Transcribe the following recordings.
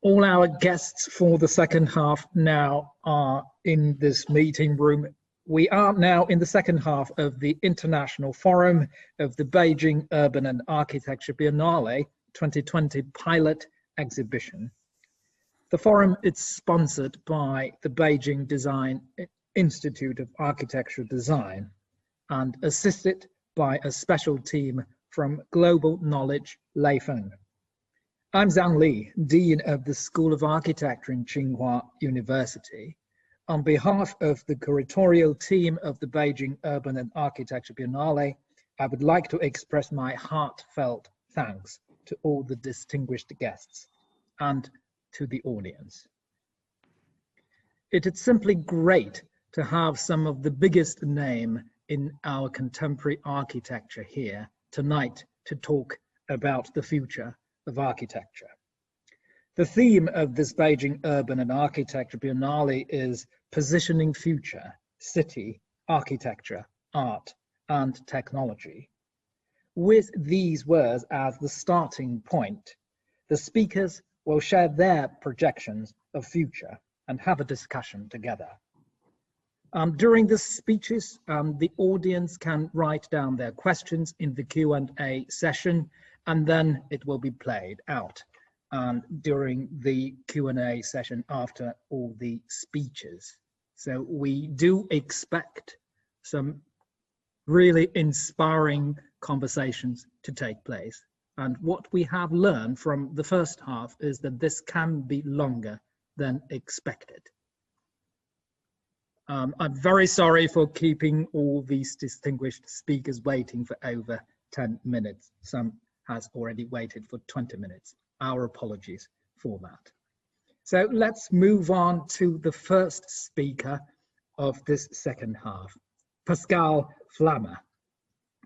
All our guests for the second half now are in this meeting room. We are now in the second half of the International Forum of the Beijing Urban and Architecture Biennale 2020 Pilot Exhibition. The forum is sponsored by the Beijing Design Institute of Architectural Design and assisted by a special team from Global Knowledge Leifeng. I'm Zhang Li, Dean of the School of Architecture in Tsinghua University. On behalf of the curatorial team of the Beijing Urban and Architecture Biennale, I would like to express my heartfelt thanks to all the distinguished guests and to the audience. It is simply great to have some of the biggest name in our contemporary architecture here tonight to talk about the future of architecture. The theme of this Beijing Urban and Architecture Biennale is Positioning Future, City, Architecture, Art, and Technology. With these words as the starting point, the speakers will share their projections of future and have a discussion together. During the speeches, the audience can write down their questions in the Q&A session, and then it will be played out during the Q&A session after all the speeches. So we do expect some really inspiring conversations to take place. And what we have learned from the first half is that this can be longer than expected. I'm very sorry for keeping all these distinguished speakers waiting for over 10 minutes. Some has already waited for 20 minutes. Our apologies for that. So let's move on to the first speaker of this second half, Pascal Flammer.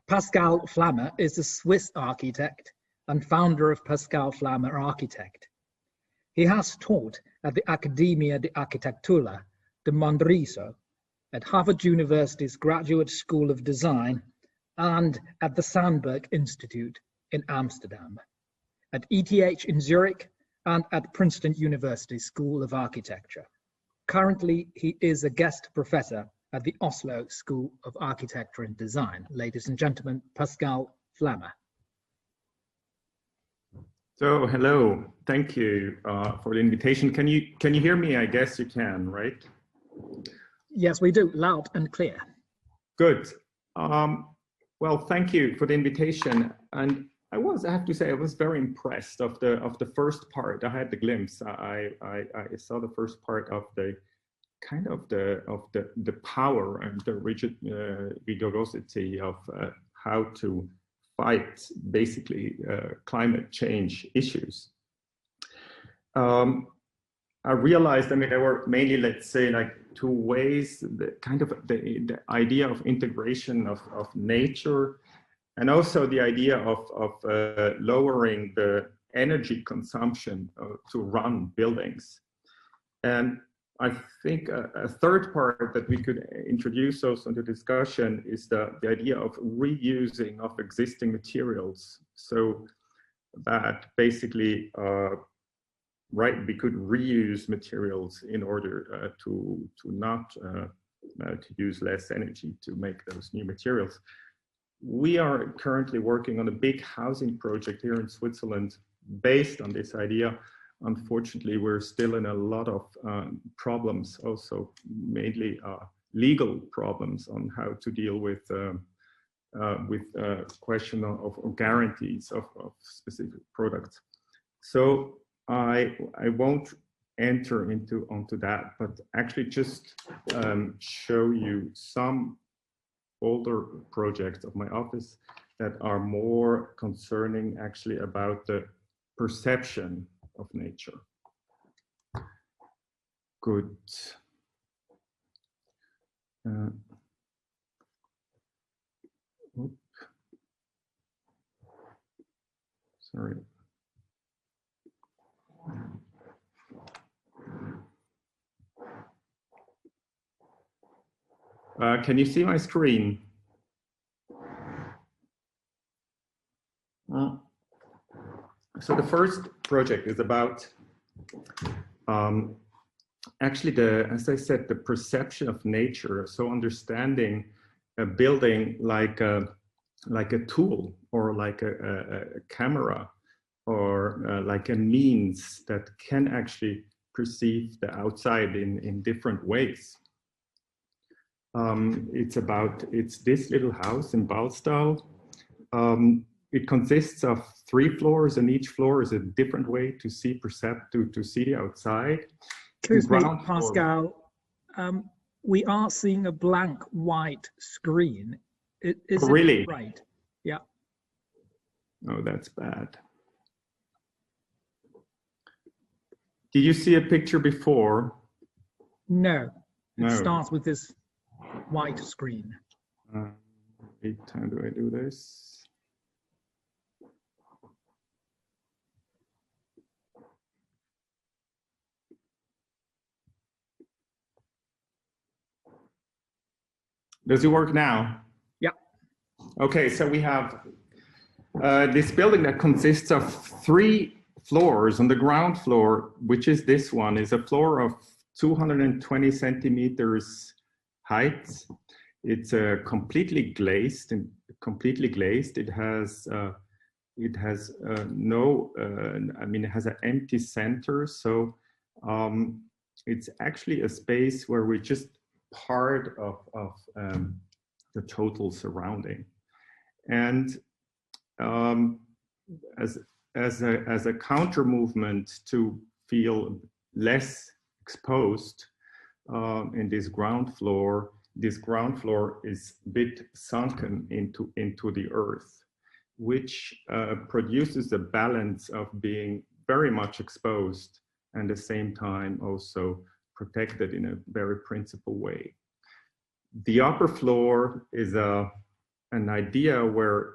Pascal Flammer is a Swiss architect and founder of Pascal Flammer Architect. He has taught at the Accademia di Architettura de Mondriso, at Harvard University's Graduate School of Design, and at the Sandberg Institute in Amsterdam, at ETH in Zurich, and at Princeton University School of Architecture. Currently, he is a guest professor at the Oslo School of Architecture and Design. Ladies and gentlemen, Pascal Flammer. So, hello, thank you for the invitation. Can you hear me? I guess you can, right? Yes, we do, loud and clear. Good. Well, thank you for the invitation. And I have to say, I was very impressed of the first part. I had the glimpse. I saw the first part of the kind of the power and the rigorosity of how to fight basically climate change issues. I realized, I mean, there were mainly, let's say, like two ways, the idea of integration of nature, and also the idea of lowering the energy consumption to run buildings. And I think a third part that we could introduce also into discussion is the idea of reusing of existing materials. So that basically, we could reuse materials in order to use less energy to make those new materials. We are currently working on a big housing project here in Switzerland based on this idea. Unfortunately, we're still in a lot of problems, also mainly legal problems on how to deal with question of guarantees of specific products. So I won't enter onto that, but actually just show you some older projects of my office that are more concerning actually about the perception of nature. Good. Sorry. Can you see my screen? So the first project is about Actually, as I said, the perception of nature, so understanding a building like a tool, or like a camera, or like a means that can actually perceive the outside in different ways. It's this little house in Ballstall. It consists of 3 floors, and each floor is a different way to see to see the outside. Excuse me, Pascal. We are seeing a blank white screen. Is really? It right? Yeah. Oh, that's bad. Did you see a picture before? No. It No. starts with this white screen. Wait, how do I do this? Does it work now? Yeah. Okay, so we have this building that consists of 3 floors. On the ground floor, which is this one, is a floor of 220 centimeters height. It's completely glazed. It has it has an empty center. So it's actually a space where we're just part of the total surrounding. And as a counter movement to feel less exposed in this ground floor is a bit sunken into the earth, which produces a balance of being very much exposed and at the same time also protected in a very principled way. The upper floor is an idea where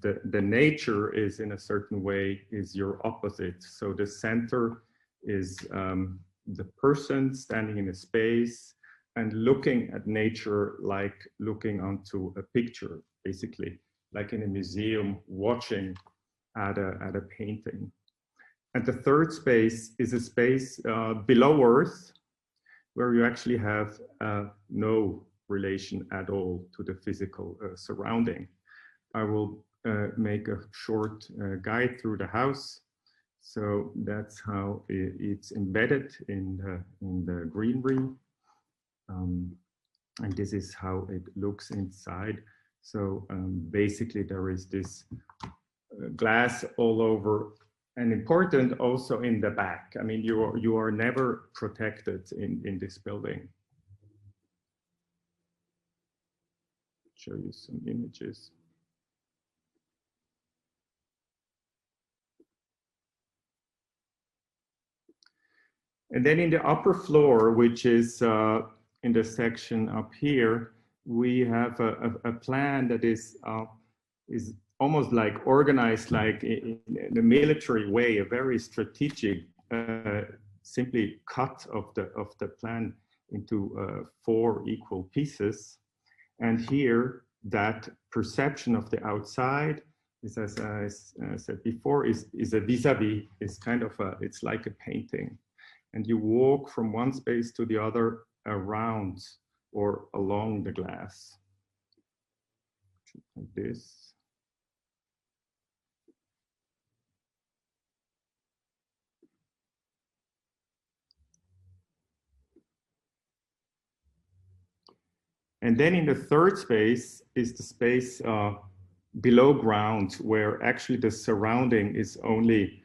the nature is in a certain way is your opposite. So the center is the person standing in a space and looking at nature like looking onto a picture, basically, like in a museum watching at a painting. And the third space is a space below Earth, where you actually have no relation at all to the physical surrounding. I will make a short guide through the house. So that's how it's embedded in the greenery. And this is how it looks inside. So basically there is this glass all over, and important also in the back. I mean, you are never protected in this building. Show you some images. And then in the upper floor, which is in the section up here, we have a plan that is almost like organized like in a military way, a very strategic, simply cut of the plan into 4 equal pieces. And here, that perception of the outside is, as I said before, is a vis-a-vis. It's kind of it's like a painting. And you walk from one space to the other around or along the glass. Like this. And then in the third space is the space below ground, where actually the surrounding is only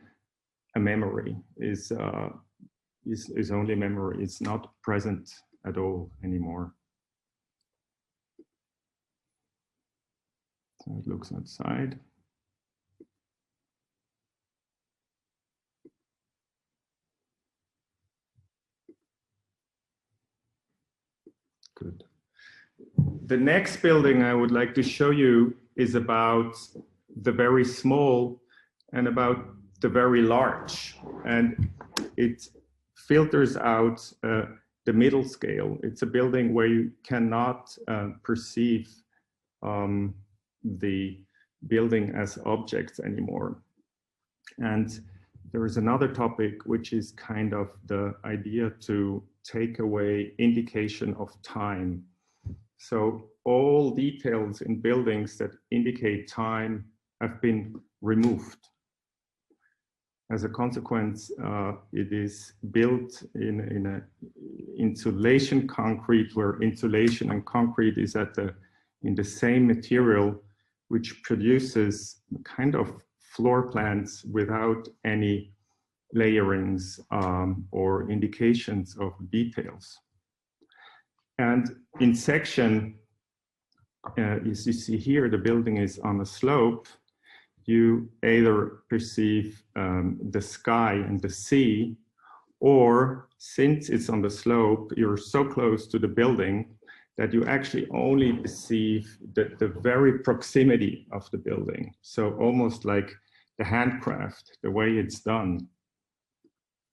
a memory, is only memory. It's not present at all anymore. So it looks outside. Good. The next building I would like to show you is about the very small and about the very large. And it filters out the middle scale. It's a building where you cannot perceive the building as objects anymore. And there is another topic, which is kind of the idea to take away indication of time. So all details in buildings that indicate time have been removed. As a consequence, it is built in an insulation concrete, where insulation and concrete is in the same material, which produces kind of floor plans without any layerings or indications of details. And in section, as you see here, the building is on a slope. You either perceive the sky and the sea, or since it's on the slope, you're so close to the building that you actually only perceive the very proximity of the building. So almost like the handcraft, the way it's done.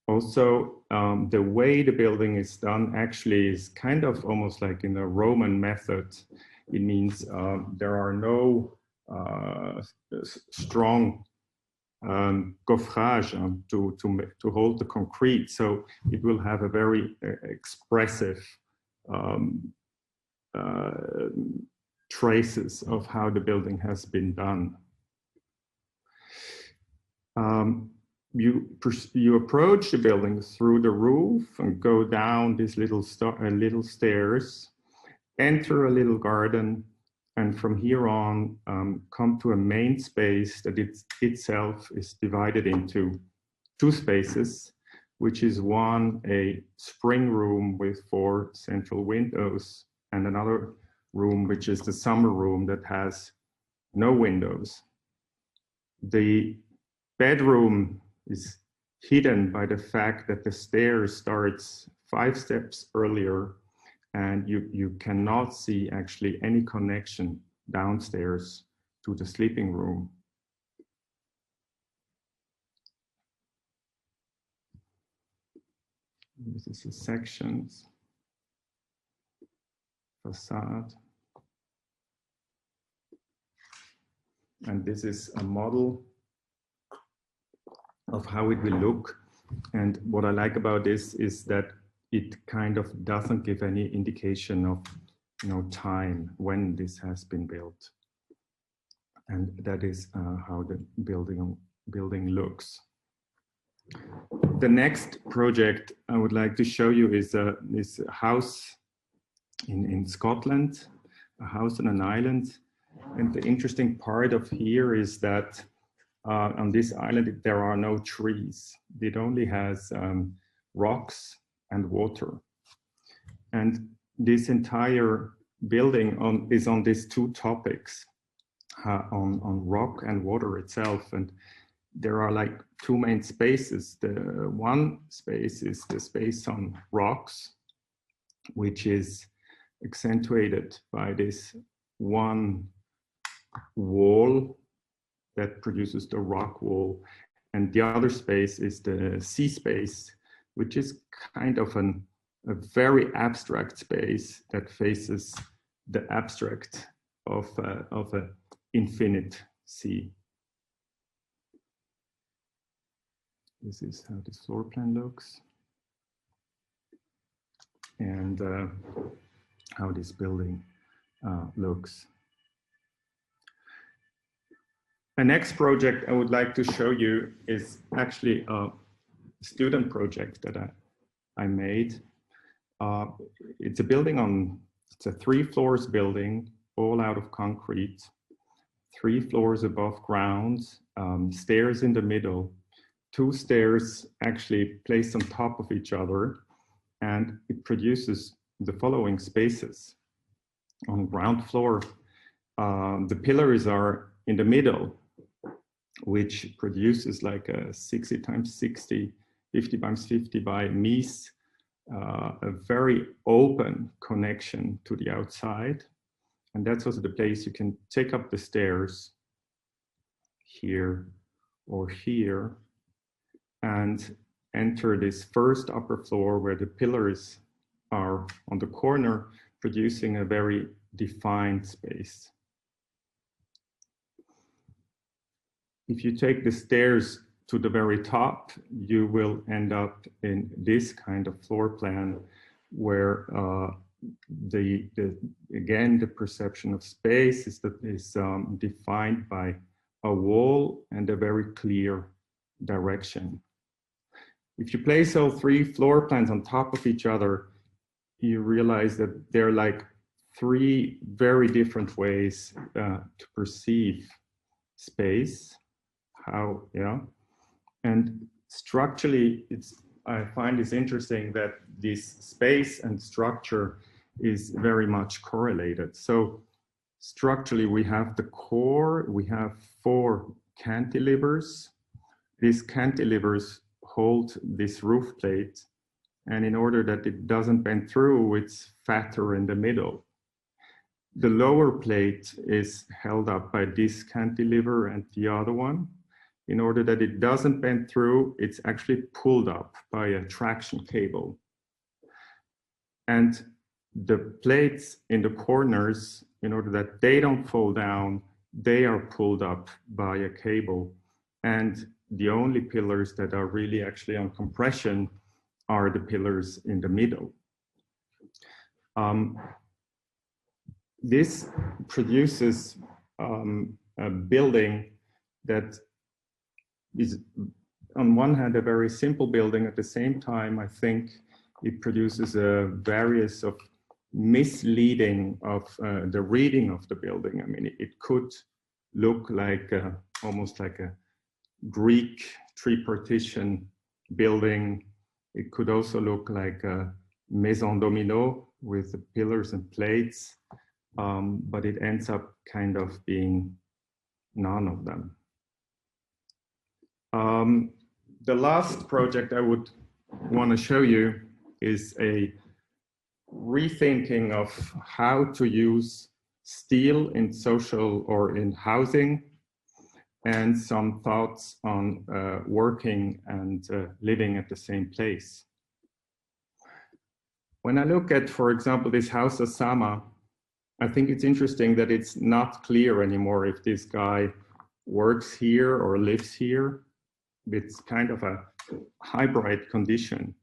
Also, the way the building is done actually is kind of almost like in the Roman method. It means there are no strong gaufrage to hold the concrete. So it will have a very expressive traces of how the building has been done. You approach the building through the roof and go down these little stairs, enter a little garden, and from here on come to a main space that itself is divided into two spaces, which is one a spring room with 4 central windows, and another room which is the summer room that has no windows. The bedroom is hidden by the fact that the stairs starts 5 steps earlier, and you cannot see actually any connection downstairs to the sleeping room. This is the sections, facade. And this is a model of how it will look. And what I like about this is that it kind of doesn't give any indication of time when this has been built. And that is how the building looks. The next project I would like to show you is a house in Scotland, a house on an island. And the interesting part of here is that on this island, there are no trees. It only has rocks and water. And this entire building is on these two topics, on rock and water itself. And there are like two main spaces. The one space is the space on rocks, which is accentuated by this one wall that produces the rock wall. And the other space is the sea space, which is kind of a very abstract space that faces the abstract of an infinite sea. This is how this floor plan looks, and how this building looks. The next project I would like to show you is actually a student project that I made. It's a building it's a 3 floors building, all out of concrete, 3 floors above ground, stairs in the middle, 2 stairs actually placed on top of each other, and it produces the following spaces. On ground floor, the pillars are in the middle, which produces like a 60 times 60, 50 times 50 by Maas, a very open connection to the outside. And that's also the place you can take up the stairs here or here and enter this first upper floor where the pillars are on the corner, producing a very defined space. If you take the stairs to the very top, you will end up in this kind of floor plan where again, the perception of space is defined by a wall and a very clear direction. If you place all three floor plans on top of each other, you realize that they're like three very different ways to perceive space. And structurally, I find it's interesting that this space and structure is very much correlated. So structurally, we have the core, we have 4 cantilevers. These cantilevers hold this roof plate, and in order that it doesn't bend through, it's fatter in the middle. The lower plate is held up by this cantilever and the other one. In order that it doesn't bend through, it's actually pulled up by a traction cable. And the plates in the corners, in order that they don't fall down, they are pulled up by a cable. And the only pillars that are really actually on compression are the pillars in the middle. This produces a building that is, on one hand, a very simple building. At the same time, I think it produces a various of misleading of the reading of the building. I mean, it could look like almost like a Greek tripartition building. It could also look like a maison domino with the pillars and plates, but it ends up kind of being none of them. The last project I would want to show you is a rethinking of how to use steel in social or in housing, and some thoughts on working and living at the same place. When I look at, for example, this house of Sama, I think it's interesting that it's not clear anymore if this guy works here or lives here. It's kind of a hybrid condition.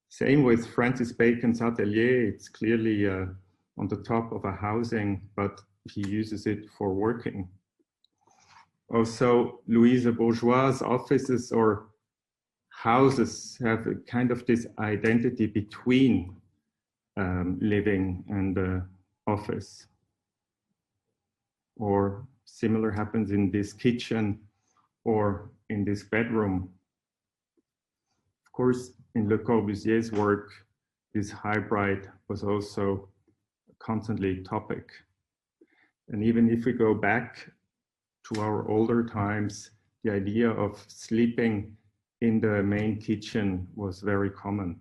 Same with Francis Bacon's atelier. It's clearly on the top of a housing, but he uses it for working. Also, Louise Bourgeois' offices or houses have a kind of this identity between living and office. Or similar happens in this kitchen or in this bedroom. Of course, in Le Corbusier's work, this hybrid was also constantly a topic. And even if we go back to our older times, the idea of sleeping in the main kitchen was very common.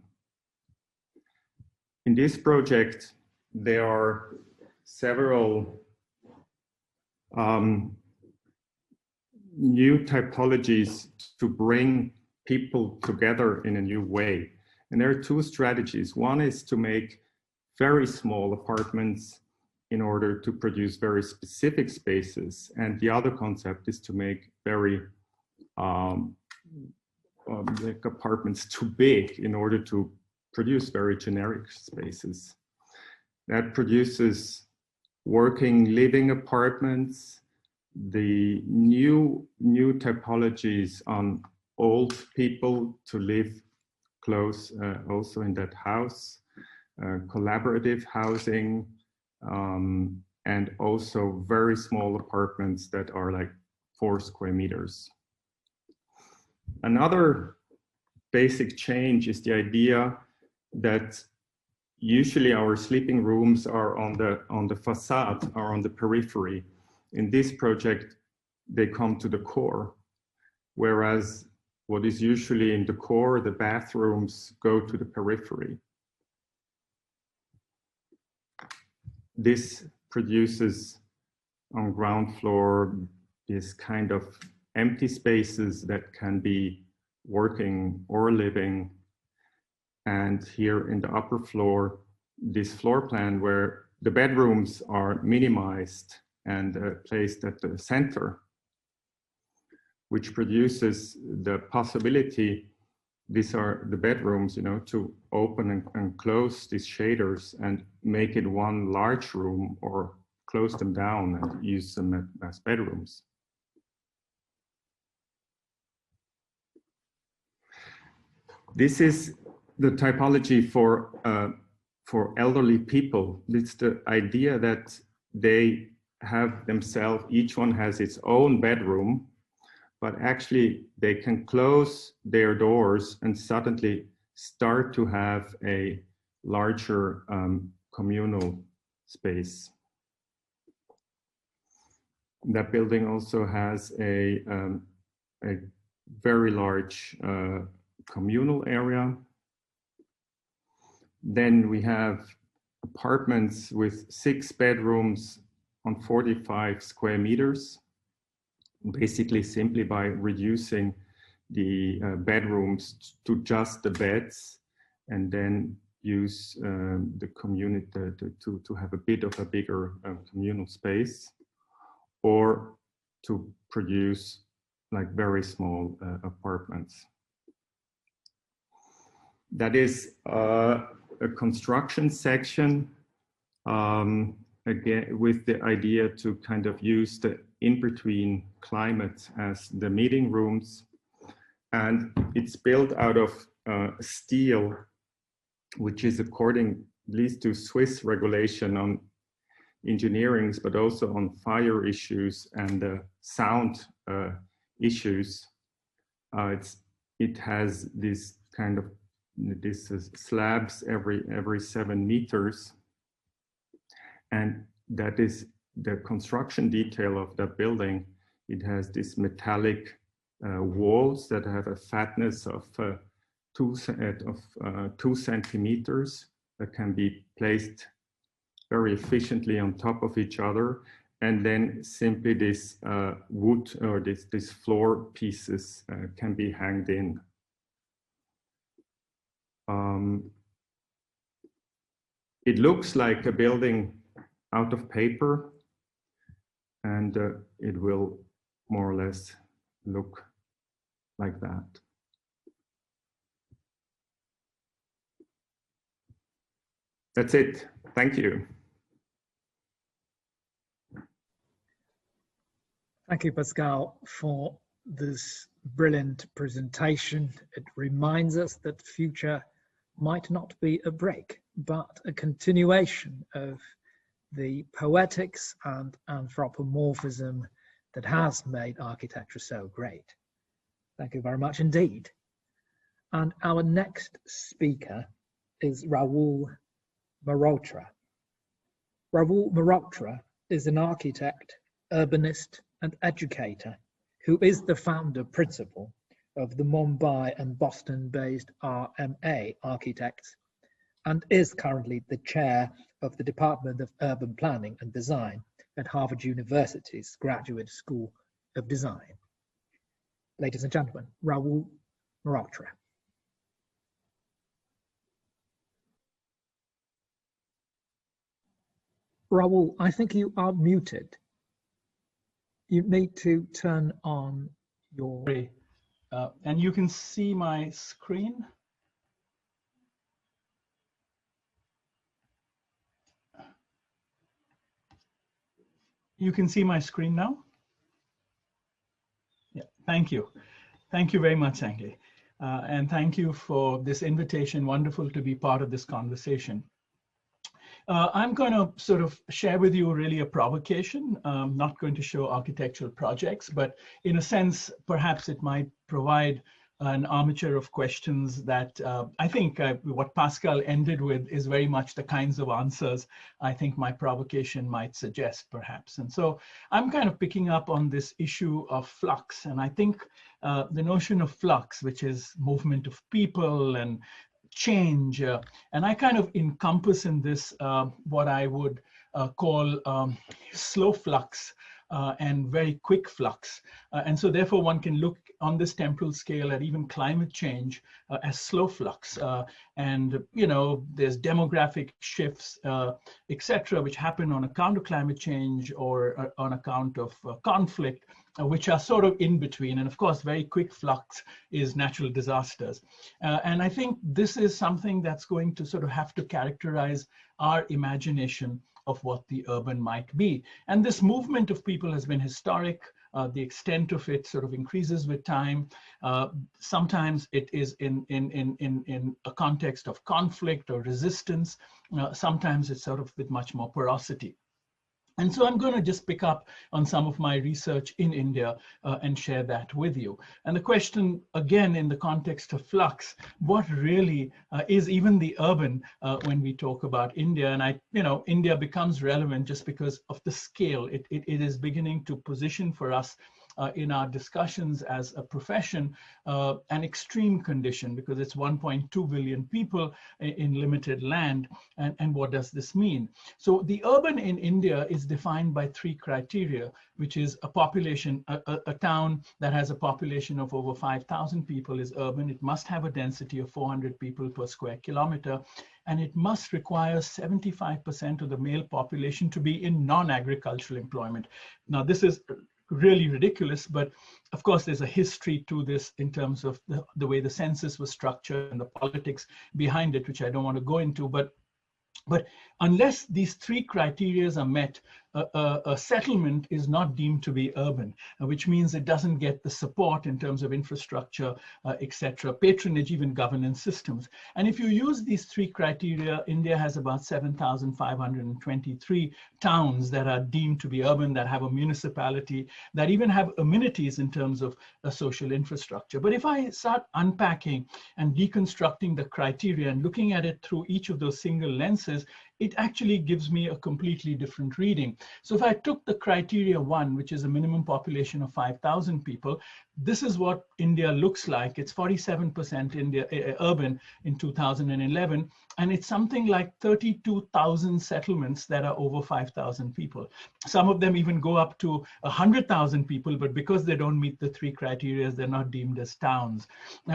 In this project, there are several new typologies to bring people together in a new way. And there are 2 strategies. One is to make very small apartments in order to produce very specific spaces. And the other concept is to make very like apartments too big in order to produce very generic spaces. That produces working living apartments, the new typologies on old people to live close also in that house, collaborative housing, and also very small apartments that are like 4 square meters. Another basic change is the idea that usually our sleeping rooms are on the facade, are on the periphery. In this project, they come to the core, whereas what is usually in the core, the bathrooms, go to the periphery. This produces on ground floor this kind of empty spaces that can be working or living. And here in the upper floor, this floor plan where the bedrooms are minimized and placed at the center. which produces the possibility, these are the bedrooms, you know, to open and close these shaders and make it one large room, or close them down and use them as bedrooms. This is the typology for elderly people. It's the idea that they have themselves, each one has its own bedroom, but actually they can close their doors and suddenly start to have a larger communal space. That building also has a very large communal area. Then we have apartments with 6 bedrooms on 45 square meters, basically simply by reducing the bedrooms to just the beds, and then use the community to have a bit of a bigger communal space, or to produce like very small apartments. That is a construction section, again, with the idea to kind of use the in-between climate as the meeting rooms. And it's built out of steel, which is according at least to Swiss regulation on engineering, but also on fire issues and sound issues. It has this kind of slabs every 7 meters, and that is the construction detail of that building. It has this metallic walls that have a fatness of 2 centimeters that can be placed very efficiently on top of each other, and then simply this wood or this floor pieces can be hanged in. It looks like a building out of paper, and it will more or less look like that. That's it. Thank you. Thank you, Pascal, for this brilliant presentation. It reminds us that the future might not be a break, but a continuation of the poetics and anthropomorphism that has made architecture so great. Thank you very much indeed. And our next speaker is Raul Marotra. Raul Marotra is an architect, urbanist, and educator who is the founder principal of the Mumbai and Boston-based RMA Architects, and is currently the chair of the Department of Urban Planning and Design at Harvard University's Graduate School of Design. Ladies and gentlemen, Raul Marotra. Raul, I think you are muted. You need to turn on your... and you can see my screen. You can see my screen now? Yeah, thank you. Thank you very much, Zhang Li. And thank you for this invitation. Wonderful to be part of this conversation. I'm going to sort of share with you really a provocation. I'm not going to show architectural projects, but in a sense, perhaps it might provide an armature of questions that I think what Pascal ended with is very much the kinds of answers I think my provocation might suggest, perhaps. And so I'm kind of picking up on this issue of flux. And I think the notion of flux, which is movement of people and change, and I kind of encompass in this what I would call slow flux and very quick flux. And so therefore one can look on this temporal scale at even climate change as slow flux. and there's demographic shifts, etc., which happen on account of climate change or on account of conflict, which are sort of in between. And of course, very quick flux is natural disasters. And I think this is something that's going to sort of have to characterize our imagination of what the urban might be. And this movement of people has been historic. The extent of it sort of increases with time. Sometimes it is in a context of conflict or resistance. Sometimes it's sort of with much more porosity. And so I'm going to just pick up on some of my research in India and share that with you. And the question, again, in the context of flux, what really is even the urban when we talk about India? And India becomes relevant just because of the scale. It is beginning to position for us in our discussions as a profession, an extreme condition, because it's 1.2 billion people in limited land. And what does this mean? So the urban in India is defined by 3 criteria, which is a population, a town that has a population of over 5,000 people is urban. It must have a density of 400 people per square kilometer, and it must require 75% of the male population to be in non-agricultural employment. Now, this is really ridiculous, but of course there's a history to this in terms of the way the census was structured and the politics behind it, which I don't want to go into. But unless these 3 criteria are met, a settlement is not deemed to be urban, which means it doesn't get the support in terms of infrastructure, etc., patronage, even governance systems. And if you use these 3 criteria, India has about 7,523 towns that are deemed to be urban, that have a municipality, that even have amenities in terms of social infrastructure. But if I start unpacking and deconstructing the criteria and looking at it through each of those single lenses, it actually gives me a completely different reading. So if I took the criteria 1, which is a minimum population of 5,000 people, this is what India looks like. It's 47% India urban in 2011, and it's something like 32,000 settlements that are over 5,000 people. Some of them even go up to 100,000 people, but because they don't meet the 3 criteria, they're not deemed as towns.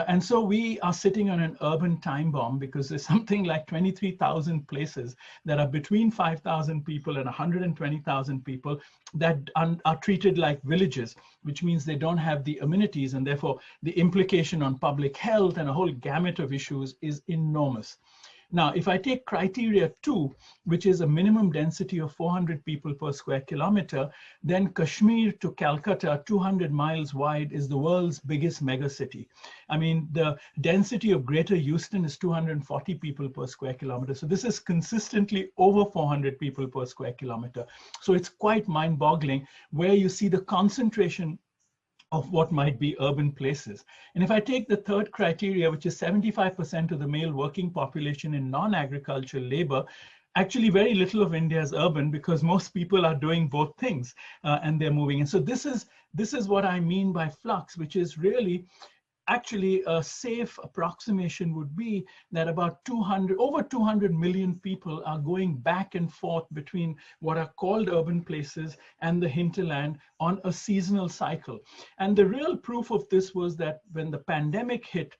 And so we are sitting on an urban time bomb, because there's something like 23,000 places that are between 5,000 people and 120,000 people that are treated like villages, which means they don't have the amenities, and therefore the implication on public health and a whole gamut of issues is enormous. Now, if I take criteria 2, which is a minimum density of 400 people per square kilometer, then Kashmir to Calcutta, 200 miles wide, is the world's biggest megacity. I mean, the density of Greater Houston is 240 people per square kilometer. So this is consistently over 400 people per square kilometer. So it's quite mind-boggling where you see the concentration of what might be urban places. And if I take the 3rd criteria, which is 75% of the male working population in non-agricultural labor, actually very little of India is urban, because most people are doing both things and they're moving. And so this is what I mean by flux, which is really actually a safe approximation would be that about over 200 million people are going back and forth between what are called urban places and the hinterland on a seasonal cycle. And the real proof of this was that when the pandemic hit,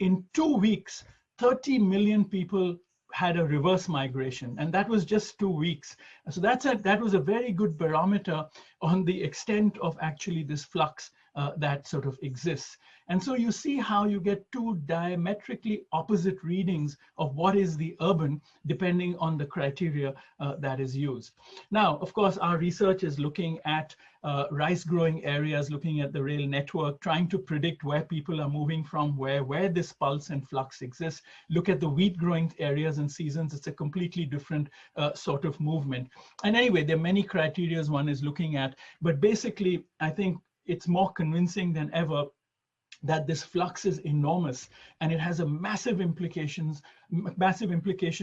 in 2 weeks, 30 million people had a reverse migration, and that was just 2 weeks. So that was a very good barometer on the extent of actually this flux that sort of exists. And so you see how you get 2 diametrically opposite readings of what is the urban, depending on the criteria that is used. Now, of course, our research is looking at rice growing areas, looking at the rail network, trying to predict where people are moving from, where this pulse and flux exists. Look at the wheat growing areas and seasons. It's a completely different sort of movement. And anyway, there are many criteria one is looking at, but basically, I think it's more convincing than ever that this flux is enormous, and it has a massive implication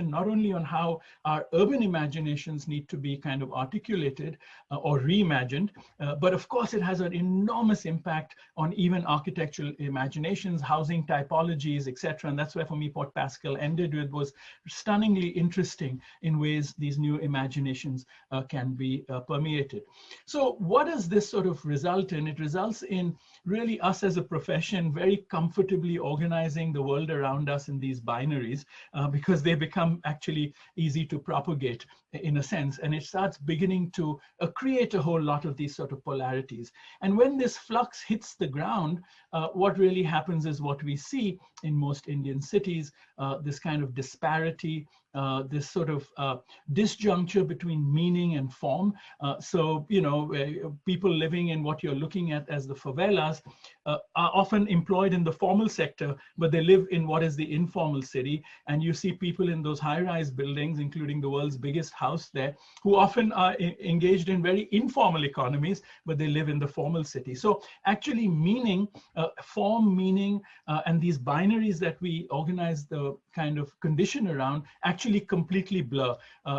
not only on how our urban imaginations need to be kind of articulated or reimagined, but of course it has an enormous impact on even architectural imaginations, housing typologies, etc. And that's where for me what Pascal ended with was stunningly interesting in ways these new imaginations can be permeated. So what does this sort of result in? It results in really us as a profession very comfortably organizing the world around us in these binaries. because they become actually easy to propagate in a sense, and it starts beginning to create a whole lot of these sort of polarities. And when this flux hits the ground, what really happens is what we see in most Indian cities, this kind of disparity, this sort of disjuncture between meaning and form. So, you know, people living in what you're looking at as the favelas are often employed in the formal sector, but they live in what is the informal city. And you see people in those high-rise buildings, including the world's biggest house there, who often are engaged in very informal economies, but they live in the formal city. So actually meaning, form, meaning, and these binaries that we organize the kind of condition around actually completely blur.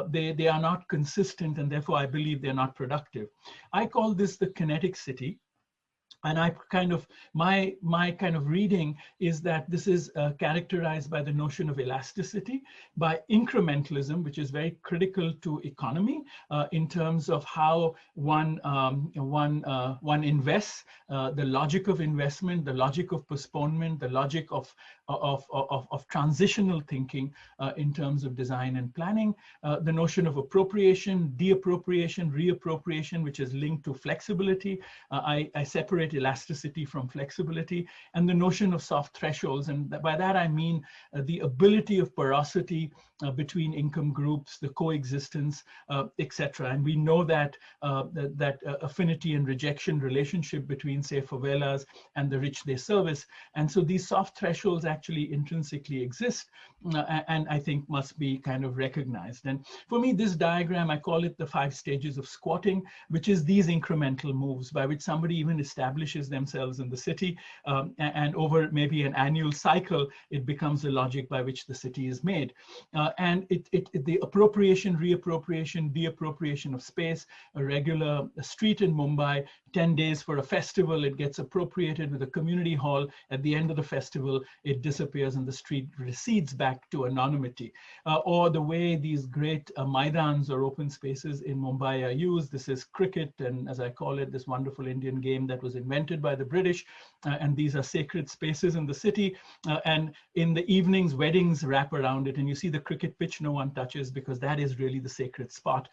They are not consistent, and therefore I believe they're not productive. I call this the kinetic city. And I kind of, my kind of reading is that this is characterized by the notion of elasticity, by incrementalism, which is very critical to economy in terms of how one invests, the logic of investment, the logic of postponement, the logic of transitional thinking in terms of design and planning, the notion of appropriation, deappropriation, reappropriation, which is linked to flexibility. I separate elasticity from flexibility, and the notion of soft thresholds. And by that I mean the ability of porosity between income groups, the coexistence, etc. And we know that that affinity and rejection relationship between, say, favelas and the rich they service. And so these soft thresholds actually intrinsically exist, and I think must be kind of recognized. And for me, this diagram, I call it the 5 stages of squatting, which is these incremental moves by which somebody even establishes themselves in the city, and over maybe an annual cycle, it becomes the logic by which the city is made. And the appropriation, reappropriation, deappropriation of space, a regular street in Mumbai, 10 days for a festival, it gets appropriated with a community hall. At the end of the festival, it disappears and the street recedes back to anonymity. Or the way these great maidans or open spaces in Mumbai are used. This is cricket, and as I call it, this wonderful Indian game that was invented by the British. And these are sacred spaces in the city. And in the evenings, weddings wrap around it. And you see the cricket pitch no one touches, because that is really the sacred spot.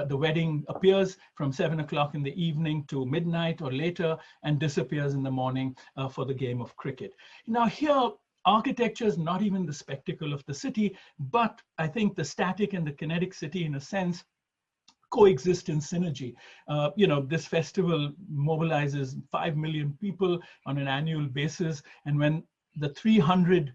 The wedding appears from 7 o'clock in the evening to midnight or later, and disappears in the morning for the game of cricket. Now here, architecture is not even the spectacle of the city, but I think the static and the kinetic city, in a sense, coexist in synergy. You know, this festival mobilizes 5 million people on an annual basis, and when the 300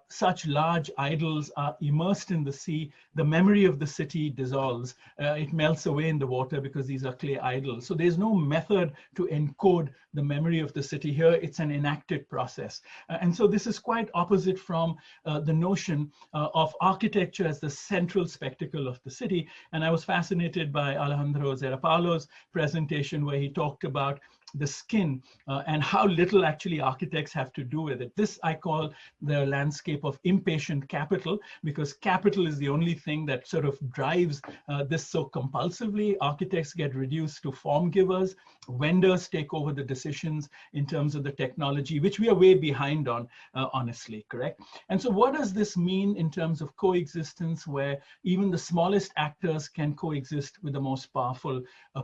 such large idols are immersed in the sea, the memory of the city dissolves. It melts away in the water because these are clay idols. So there's no method to encode the memory of the city here. It's an enacted process. And so this is quite opposite from the notion of architecture as the central spectacle of the city. And I was fascinated by Alejandro Zaera-Polo's presentation, where he talked about the skin and how little actually architects have to do with it. This I call the landscape of impatient capital, because capital is the only thing that sort of drives this so compulsively. Architects get reduced to form givers. Vendors take over the decisions in terms of the technology, which we are way behind on, honestly, correct? And so what does this mean in terms of coexistence, where even the smallest actors can coexist with the most powerful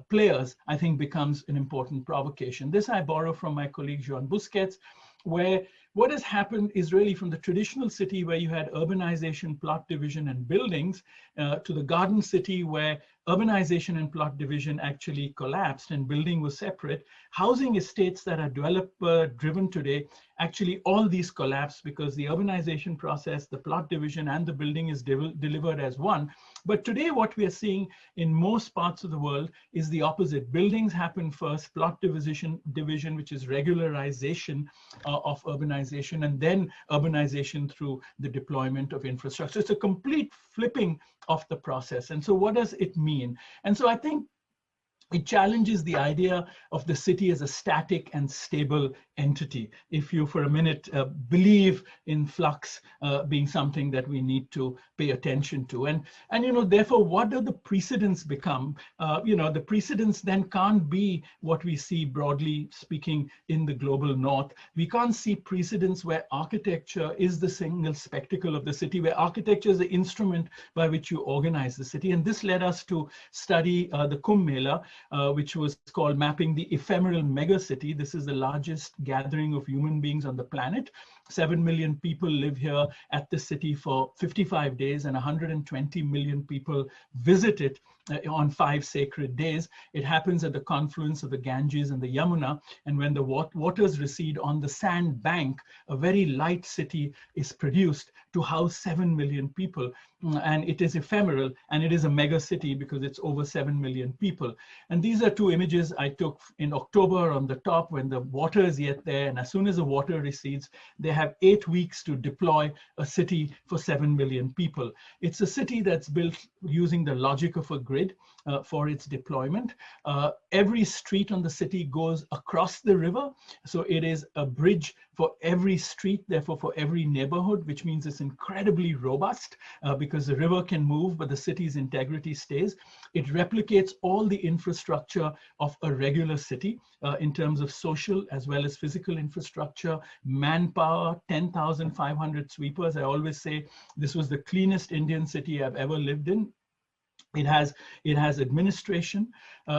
players, I think becomes an important provocation. This I borrow from my colleague Joan Busquets, where what has happened is really from the traditional city where you had urbanization, plot division, and buildings, to the garden city where urbanization and plot division actually collapsed and building was separate. Housing estates that are developer driven today, actually all these collapse because the urbanization process, the plot division, and the building is delivered as one. But today what we are seeing in most parts of the world is the opposite. Buildings happen first, plot division, which is regularization of urbanization, and then urbanization through the deployment of infrastructure. It's a complete flipping of the process. And so what does it mean? And so I think it challenges the idea of the city as a static and stable entity, if you for a minute believe in flux being something that we need to pay attention to. And therefore, what do the precedents become? The precedents then can't be what we see broadly speaking in the global north. We can't see precedents where architecture is the single spectacle of the city, where architecture is the instrument by which you organize the city. And this led us to study the Kumbh Mela, which was called Mapping the Ephemeral Megacity. This is the largest gathering of human beings on the planet. 7 million people live here at the city for 55 days, and 120 million people visit it on 5 sacred days. It happens at the confluence of the Ganges and the Yamuna, and when the waters recede on the sand bank, a very light city is produced to house 7 million people. And it is ephemeral, and it is a mega city because it's over 7 million people. And these are 2 images I took in October on the top when the water is yet there, and as soon as the water recedes, they have 8 weeks to deploy a city for 7 million people. It's a city that's built using the logic of a grid for its deployment. Every street on the city goes across the river, so it is a bridge for every street, therefore for every neighborhood, which means it's incredibly robust because the river can move, but the city's integrity stays. It replicates all the infrastructure of a regular city in terms of social as well as physical infrastructure, manpower, 10,500 sweepers. I always say this was the cleanest Indian city I've ever lived in. It has administration.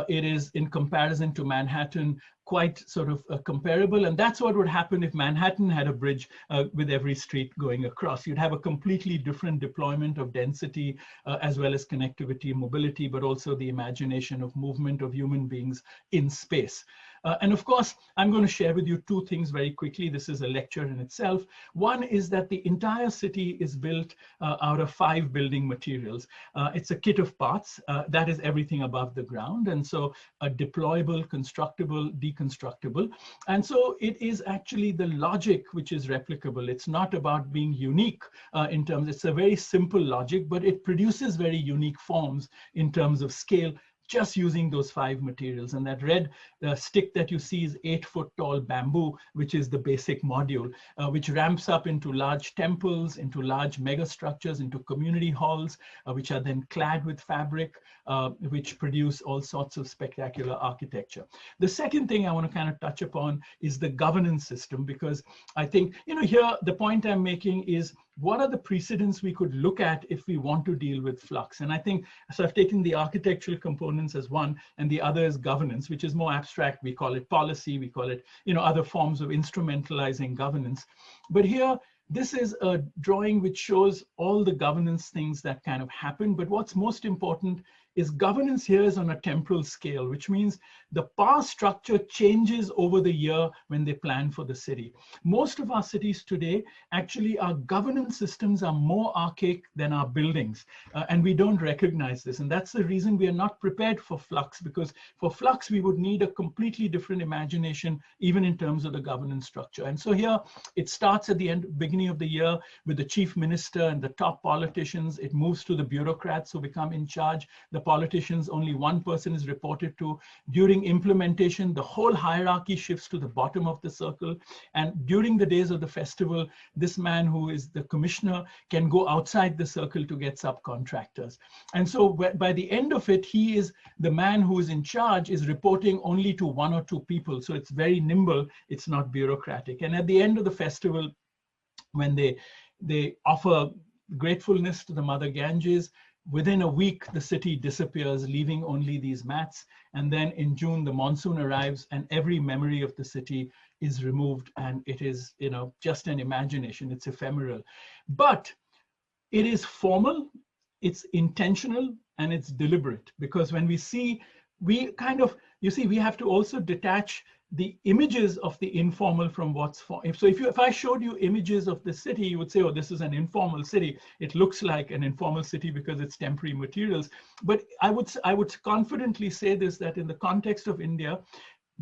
It is, in comparison to Manhattan, quite sort of comparable. And that's what would happen if Manhattan had a bridge with every street going across. You'd have a completely different deployment of density as well as connectivity and mobility, but also the imagination of movement of human beings in space. And of course, I'm going to share with you 2 things very quickly. This is a lecture in itself. One is that the entire city is built out of 5 building materials. It's a kit of parts. That is everything above the ground. And so deployable, constructible, deconstructible. And so it is actually the logic which is replicable. It's not about being unique in terms, it's a very simple logic, but it produces very unique forms in terms of scale, just using those 5 materials. And that red stick that you see is 8-foot tall bamboo, which is the basic module, which ramps up into large temples, into large megastructures, into community halls, which are then clad with fabric, which produce all sorts of spectacular architecture. The second thing I want to kind of touch upon is the governance system, because I think, here the point I'm making is, what are the precedents we could look at if we want to deal with flux? And I think, so I've taken the architectural components as one, and the other is governance, which is more abstract. We call it policy, we call it, other forms of instrumentalizing governance. But here, this is a drawing which shows all the governance things that kind of happen. But what's most important is governance here is on a temporal scale, which means the power structure changes over the year when they plan for the city. Most of our cities today, actually our governance systems are more archaic than our buildings, and we don't recognize this. And that's the reason we are not prepared for flux, because for flux, we would need a completely different imagination, even in terms of the governance structure. And so here, it starts at the beginning of the year with the chief minister and the top politicians. It moves to the bureaucrats who become in charge. The politicians, only one person is reported to. During implementation, the whole hierarchy shifts to the bottom of the circle. And during the days of the festival, this man who is the commissioner can go outside the circle to get subcontractors. And so by the end of it, he is the man who is in charge, is reporting only to 1 or 2 people. So it's very nimble, it's not bureaucratic. And at the end of the festival, when they offer gratefulness to the Mother Ganges, within a week, the city disappears, leaving only these mats. And then in June, the monsoon arrives and every memory of the city is removed. And it is, just an imagination. It's ephemeral. But it is formal, it's intentional, and it's deliberate. Because when we see, we have to also detach the images of the informal from what's formal. So if I showed you images of the city, you would say, oh, this is an informal city. It looks like an informal city because it's temporary materials. But I would confidently say this, that in the context of India,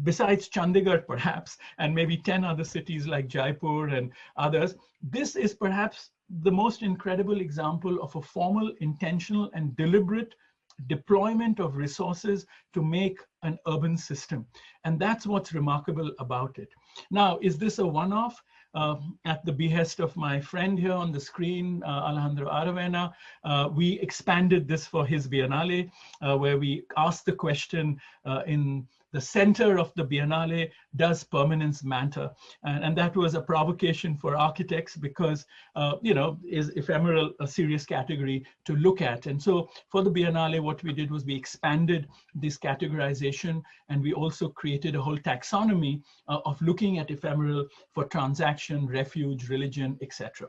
besides Chandigarh perhaps, and maybe 10 other cities like Jaipur and others, this is perhaps the most incredible example of a formal, intentional, and deliberate deployment of resources to make an urban system. And that's what's remarkable about it. Now, is this a one-off? At the behest of my friend here on the screen, Alejandro Aravena, we expanded this for his Biennale, where we asked the question in the center of the Biennale, does permanence matter? And that was a provocation for architects because, you know, is ephemeral a serious category to look at? And so for the Biennale, what we did was we expanded this categorization, and we also created a whole taxonomy of looking at ephemeral for transaction, refuge, religion, etc.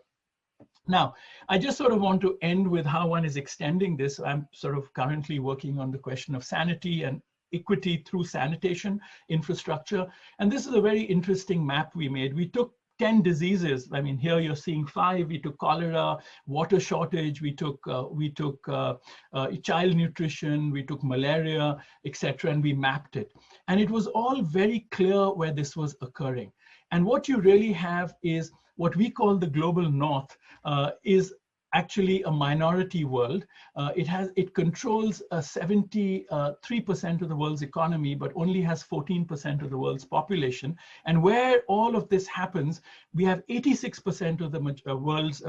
Now, I just sort of want to end with how one is extending this. I'm sort of currently working on the question of sanity and equity through sanitation infrastructure. And this is a very interesting map we made. We took 10 diseases. I mean, here you're seeing 5. We took cholera, water shortage, we took child nutrition, we took malaria, etc., and we mapped it. And it was all very clear where this was occurring. And what you really have is what we call the global north is actually a minority world. It controls 73% of the world's economy, but only has 14% of the world's population. And where all of this happens, we have 86% of the world's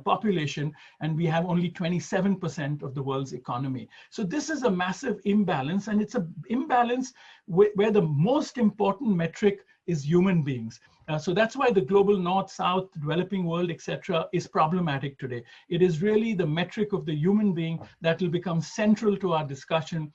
population, and we have only 27% of the world's economy. So this is a massive imbalance, and it's an imbalance where the most important metric is human beings. So that's why the global north, south, developing world, etc., is problematic today. It is really the metric of the human being that will become central to our discussion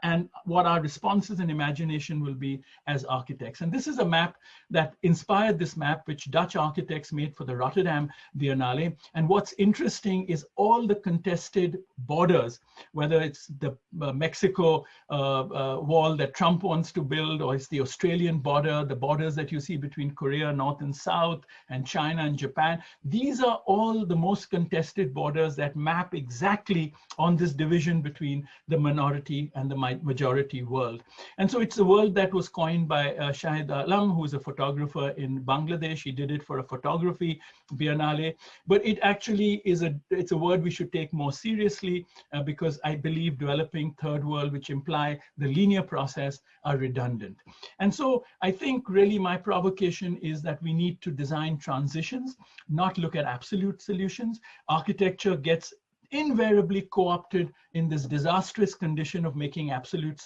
and what our responses and imagination will be as architects. And this is a map that inspired this map, which Dutch architects made for the Rotterdam Biennale. And what's interesting is all the contested borders, whether it's the Mexico wall that Trump wants to build, or it's the Australian border, the borders that you see between Korea, North and South, and China and Japan. These are all the most contested borders that map exactly on this division between the minority and the majority world. And so it's a world that was coined by Shahid Alam, who is a photographer in Bangladesh. He did it for a photography biennale, but it actually is it's a word we should take more seriously because I believe developing third world, which imply the linear process, are redundant. And so I think really my provocation is that we need to design transitions, not look at absolute solutions. Architecture gets invariably co-opted in this disastrous condition of making absolute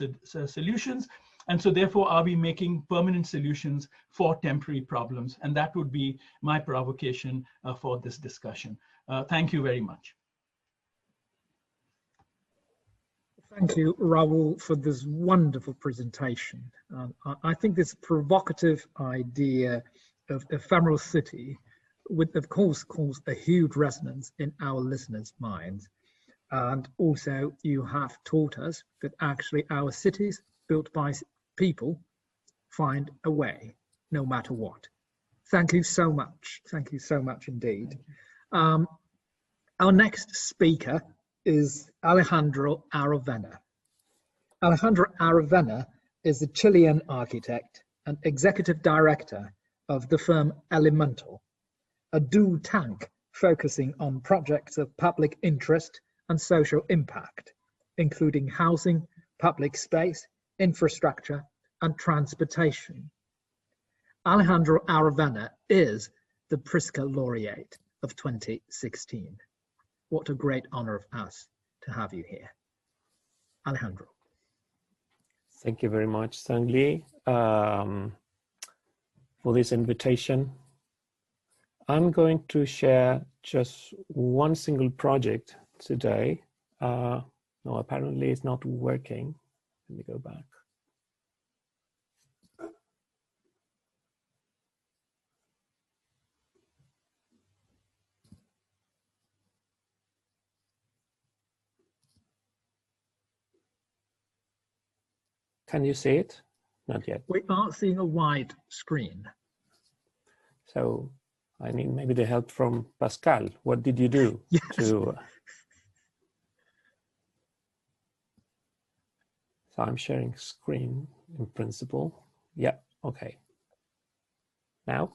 solutions. And so therefore, are we making permanent solutions for temporary problems? And that would be my provocation for this discussion. Thank you very much. Thank you, Raul, for this wonderful presentation. I think this provocative idea of ephemeral city would, of course, cause a huge resonance in our listeners' minds. And also, you have taught us that actually our cities built by people find a way, no matter what. Thank you so much. Thank you so much indeed. Our next speaker is Alejandro Aravena. Alejandro Aravena is a Chilean architect and executive director of the firm Elemental, a do tank focusing on projects of public interest and social impact, including housing, public space, infrastructure, and transportation. Alejandro Aravena is the Pritzker Laureate of 2016. What a great honor of us to have you here. Alejandro. Thank you very much, Zhang Li, for this invitation. I'm going to share just one single project today. No, apparently it's not working. Let me go back. Can you see it? Not yet. We are seeing a wide screen. So I need maybe the help from Pascal. What did you do to... So I'm sharing screen in principle. Yeah, okay. Now?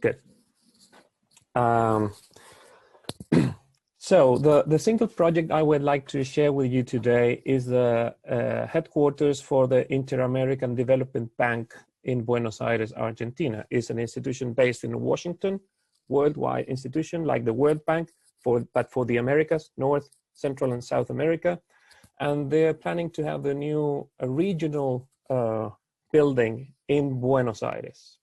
Good. So the single project I would like to share with you today is the headquarters for the Inter-American Development Bank in Buenos Aires, Argentina. It's an institution based in Washington, worldwide institution like the World Bank, but for the Americas, North, Central, and South America. And they're planning to have the new regional building in Buenos Aires.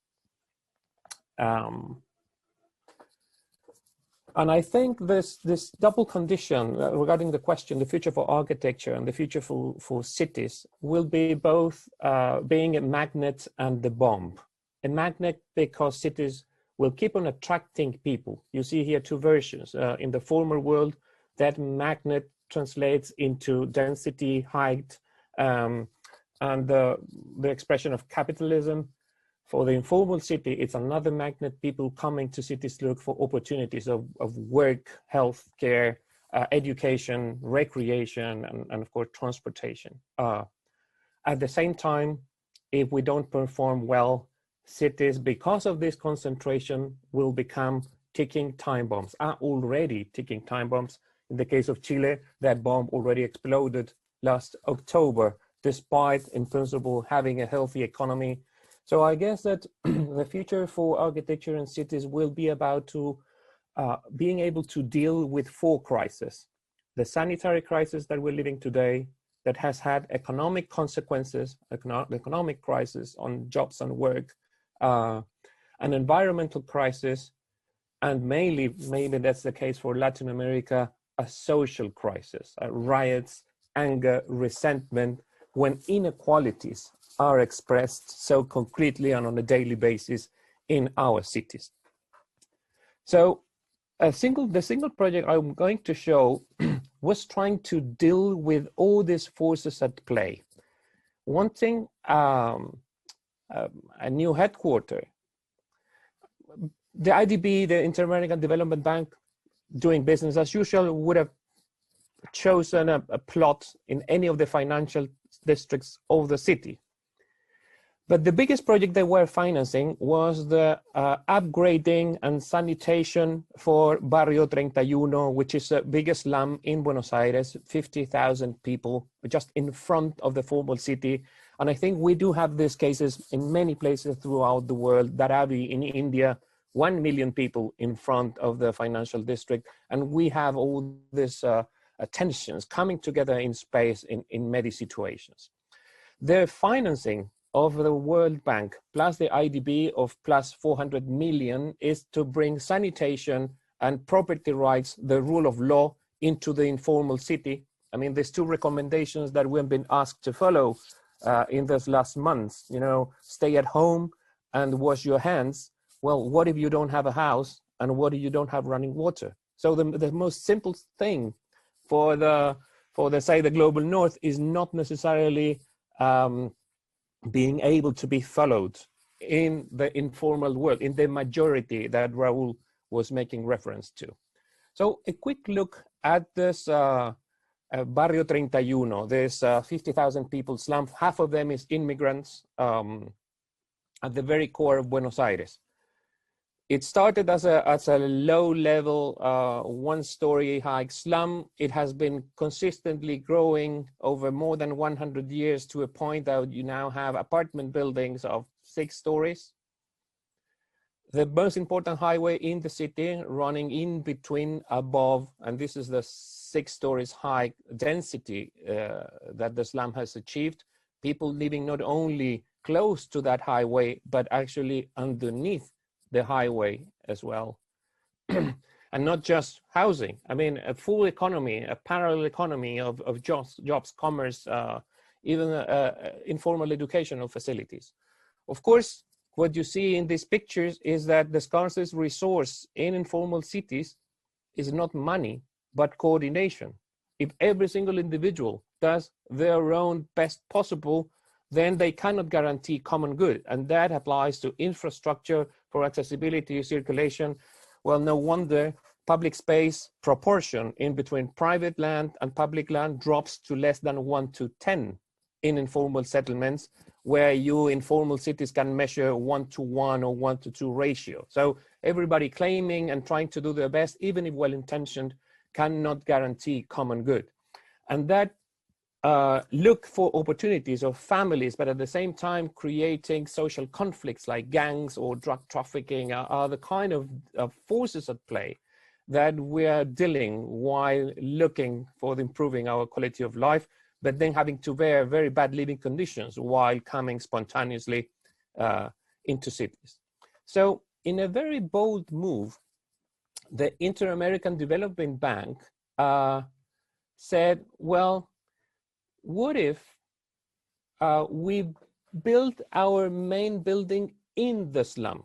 And I think this double condition regarding the question, the future for architecture and the future for cities will be both being a magnet and the bomb. A magnet because cities will keep on attracting people. You see here two versions. In the former world, that magnet translates into density, height, and the expression of capitalism. For the informal city, it's another magnet, people coming to cities to look for opportunities of work, health care, education, recreation, and of course, transportation. At the same time, if we don't perform well, cities, because of this concentration, will become ticking time bombs, are already ticking time bombs. In the case of Chile, that bomb already exploded last October, despite, in principle, having a healthy economy. So I guess that the future for architecture and cities will be about being able to deal with four crises. The sanitary crisis that we're living today, that has had economic consequences, economic crisis on jobs and work, an environmental crisis, and maybe that's the case for Latin America, a social crisis, riots, anger, resentment, when inequalities are expressed so concretely and on a daily basis in our cities. So the single project I'm going to show was trying to deal with all these forces at play. Wanting a new headquarter. The IDB, the Inter-American Development Bank, doing business as usual, would have chosen a plot in any of the financial districts of the city. But the biggest project they were financing was the upgrading and sanitation for Barrio 31, which is the biggest slum in Buenos Aires, 50,000 people, just in front of the formal city. And I think we do have these cases in many places throughout the world. Dharavi in India, 1 million people in front of the financial district. And we have all these tensions coming together in space in many situations. The financing of the World Bank plus the IDB of plus 400 million is to bring sanitation and property rights, the rule of law, into the informal city. I mean, there's two recommendations that we've been asked to follow in those last months, you know, stay at home and wash your hands. Well, what if you don't have a house and what if you don't have running water? So the most simple thing for the say the global north is not necessarily being able to be followed in the informal world, in the majority that Raul was making reference to. So a quick look at this Barrio 31, there's 50,000 people slum, half of them is immigrants at the very core of Buenos Aires. It started as a low-level, one-story high slum. It has been consistently growing over more than 100 years to a point that you now have apartment buildings of 6 stories. The most important highway in the city running in between above, and this is the 6 stories high density that the slum has achieved. People living not only close to that highway, but actually underneath the highway as well. And not just housing. I mean, a full economy, a parallel economy of jobs, commerce, even informal educational facilities. Of course, what you see in these pictures is that the scarcest resource in informal cities is not money, but coordination. If every single individual does their own best possible, then they cannot guarantee common good. And that applies to infrastructure for accessibility, circulation. Well, no wonder public space proportion in between private land and public land drops to less than 1:10 in informal settlements, where you informal cities can measure 1:1 or 1:2 ratio. So everybody claiming and trying to do their best, even if well-intentioned, cannot guarantee common good. And that look for opportunities of families, but at the same time creating social conflicts like gangs or drug trafficking are the kind of forces at play that we are dealing while looking for improving our quality of life, but then having to bear very bad living conditions while coming spontaneously into cities. So in a very bold move, the Inter-American Development Bank said, well, what if we build our main building in the slum?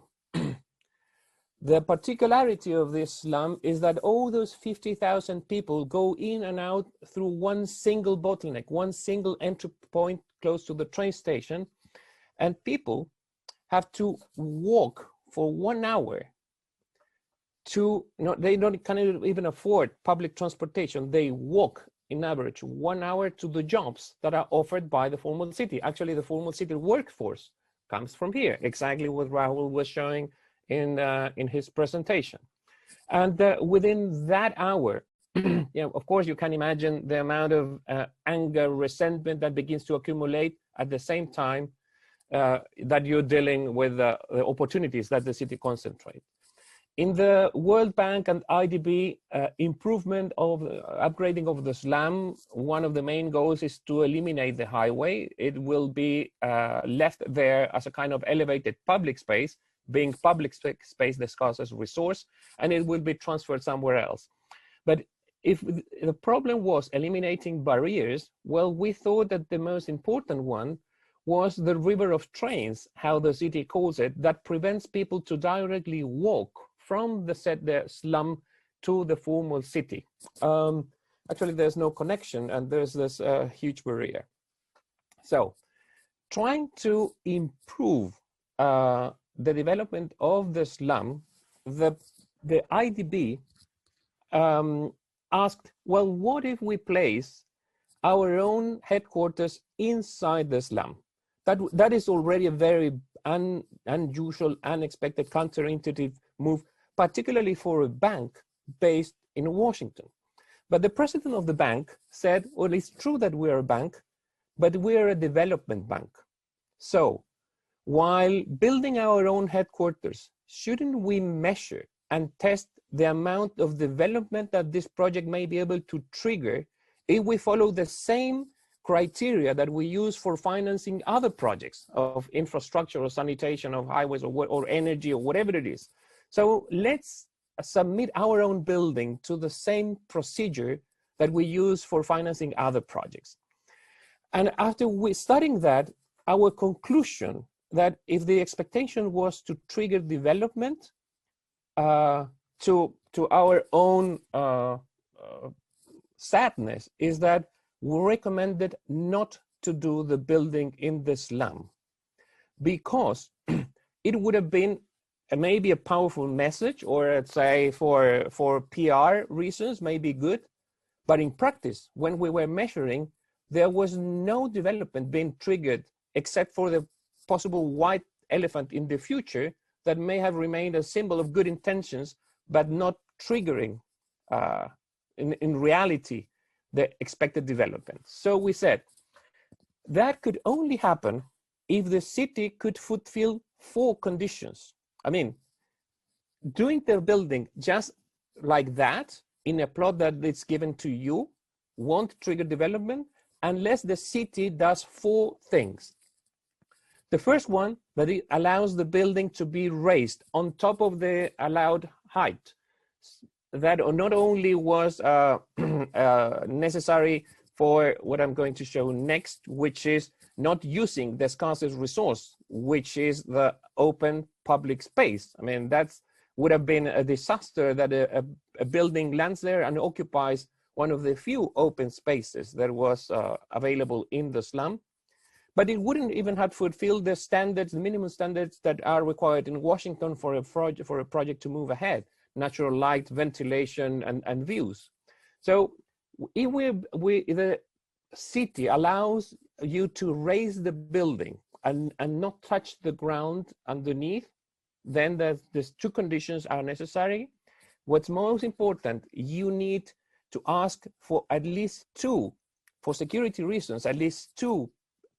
The particularity of this slum is that all those 50,000 people go in and out through one single bottleneck, one single entry point close to the train station, and people have to walk for 1 hour to, they cannot even afford public transportation. They walk in average 1 hour to the jobs that are offered by the formal city. Actually, the formal city workforce comes from here, exactly what Rahul was showing in his presentation. And within that hour, of course, you can imagine the amount of anger, resentment that begins to accumulate at the same time that you're dealing with the opportunities that the city concentrates. In the World Bank and IDB improvement of upgrading of the slum, one of the main goals is to eliminate the highway. It will be left there as a kind of elevated public space, being public space discussed as resource, and it will be transferred somewhere else. But if the problem was eliminating barriers, well, we thought that the most important one was the river of trains, how the city calls it, that prevents people to directly walk from the slum to the formal city. Actually, there's no connection, and there's this huge barrier. So, trying to improve the development of the slum, the IDB asked, well, what if we place our own headquarters inside the slum? That is already a very unusual, unexpected, counterintuitive move, particularly for a bank based in Washington. But the president of the bank said, well, it's true that we're a bank, but we're a development bank. So while building our own headquarters, shouldn't we measure and test the amount of development that this project may be able to trigger if we follow the same criteria that we use for financing other projects of infrastructure or sanitation of highways or energy or whatever it is? So let's submit our own building to the same procedure that we use for financing other projects. And after studying that, our conclusion that if the expectation was to trigger development to our own sadness, is that we recommended not to do the building in the slum, because it would have been maybe a powerful message, or let's say for PR reasons, maybe good, but in practice, when we were measuring, there was no development being triggered except for the possible white elephant in the future that may have remained a symbol of good intentions, but not triggering in reality the expected development. So we said that could only happen if the city could fulfill 4 conditions. I mean, doing the building just like that in a plot that it's given to you won't trigger development unless the city does 4 things. The first one, that it allows the building to be raised on top of the allowed height. That not only was necessary for what I'm going to show next, which is not using the scarcest resource, which is the open public space. I mean, that would have been a disaster that a building lands there and occupies one of the few open spaces that was available in the slum. But it wouldn't even have fulfilled the standards, the minimum standards that are required in Washington for a project to move ahead: natural light, ventilation, and views. So if the city allows you to raise the building and not touch the ground underneath, then there's 2 conditions are necessary. What's most important, you need to ask for at least two, for security reasons, at least two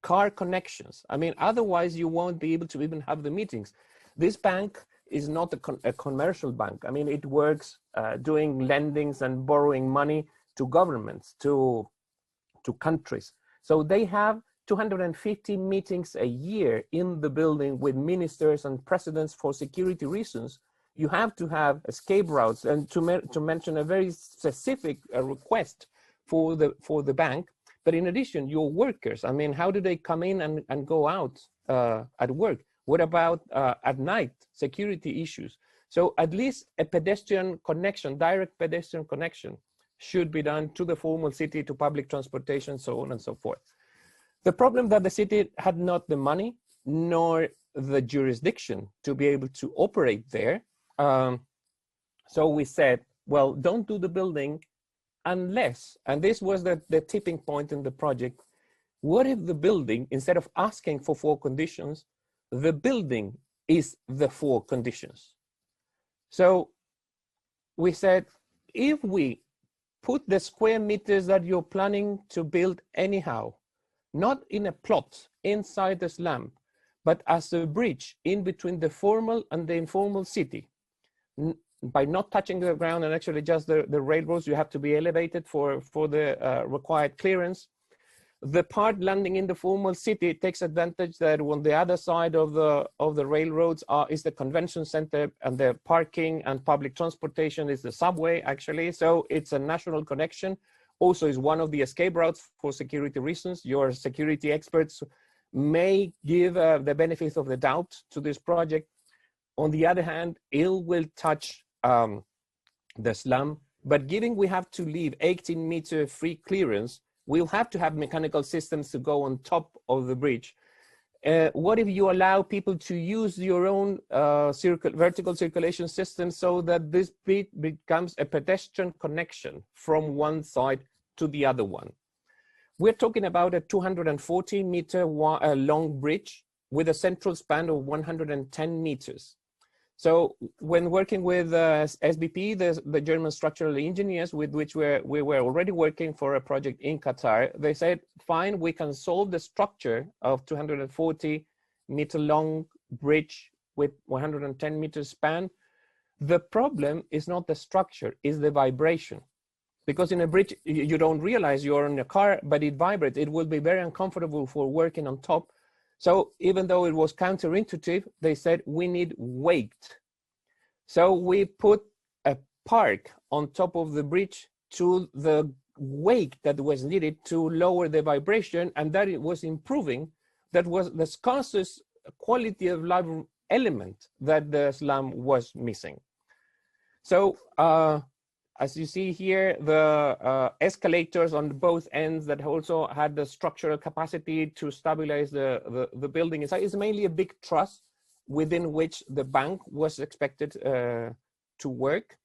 car connections. I mean, otherwise you won't be able to even have the meetings. This bank is not a commercial bank. I mean, it works doing lendings and borrowing money to governments, to countries. So they have 250 meetings a year in the building with ministers and presidents for security reasons. You have to have escape routes, and to mention a very specific request for the bank. But in addition, your workers, I mean, how do they come in and go out at work? What about at night, security issues? So at least a pedestrian connection, direct pedestrian connection should be done to the formal city, to public transportation, so on and so forth. The problem that the city had not the money nor the jurisdiction to be able to operate there. So we said, well, don't do the building unless, and this was the tipping point in the project, what if the building, instead of asking for 4 conditions, the building is the 4 conditions? So we said, if we put the square meters that you're planning to build anyhow, not in a plot inside the slum, but as a bridge in between the formal and the informal city, by not touching the ground and actually just the railroads, you have to be elevated for the required clearance. The part landing in the formal city takes advantage that on the other side of the railroads is the convention center, and the parking and public transportation is the subway, actually. So it's a national connection. Also is one of the escape routes for security reasons. Your security experts may give the benefit of the doubt to this project. On the other hand, it will touch the slum, but given we have to leave 18-meter free clearance, we'll have to have mechanical systems to go on top of the bridge. What if you allow people to use your own vertical circulation system so that this bit becomes a pedestrian connection from one side to the other one? We're talking about a 240-meter long bridge with a central span of 110 meters. So when working with SBP, the German structural engineers with which we were already working for a project in Qatar, they said, fine, we can solve the structure of 240-meter long bridge with 110 meters span. The problem is not the structure, it's the vibration. Because in a bridge, you don't realize you're in a car, but it vibrates. It will be very uncomfortable for working on top. So even though it was counterintuitive, they said we need weight. So we put a park on top of the bridge to the weight that was needed to lower the vibration, and that it was improving. That was the scarcest quality of life element that the slum was missing. So as you see here, the escalators on both ends that also had the structural capacity to stabilize the building inside is mainly a big truss within which the bank was expected to work.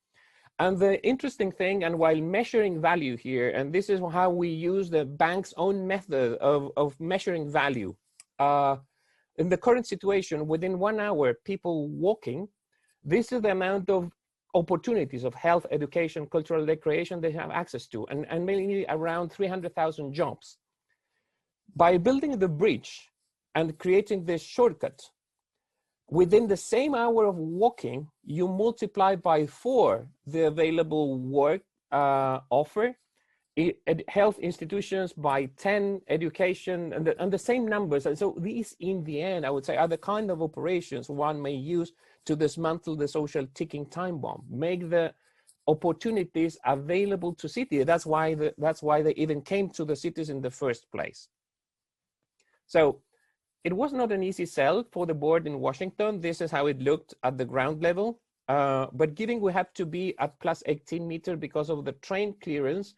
And the interesting thing, and while measuring value here, and this is how we use the bank's own method of measuring value. In the current situation, within 1 hour, people walking, this is the amount of opportunities of health, education, cultural recreation they have access to, and mainly around 300,000 jobs. By building the bridge and creating this shortcut, within the same hour of walking, you multiply by 4 the available work offer, health institutions by 10, education, and the same numbers. And so these, in the end, I would say, are the kind of operations one may use to dismantle the social ticking time bomb, make the opportunities available to cities. That's why they even came to the cities in the first place. So it was not an easy sell for the board in Washington. This is how it looked at the ground level. But given we have to be at plus 18 meters because of the train clearance,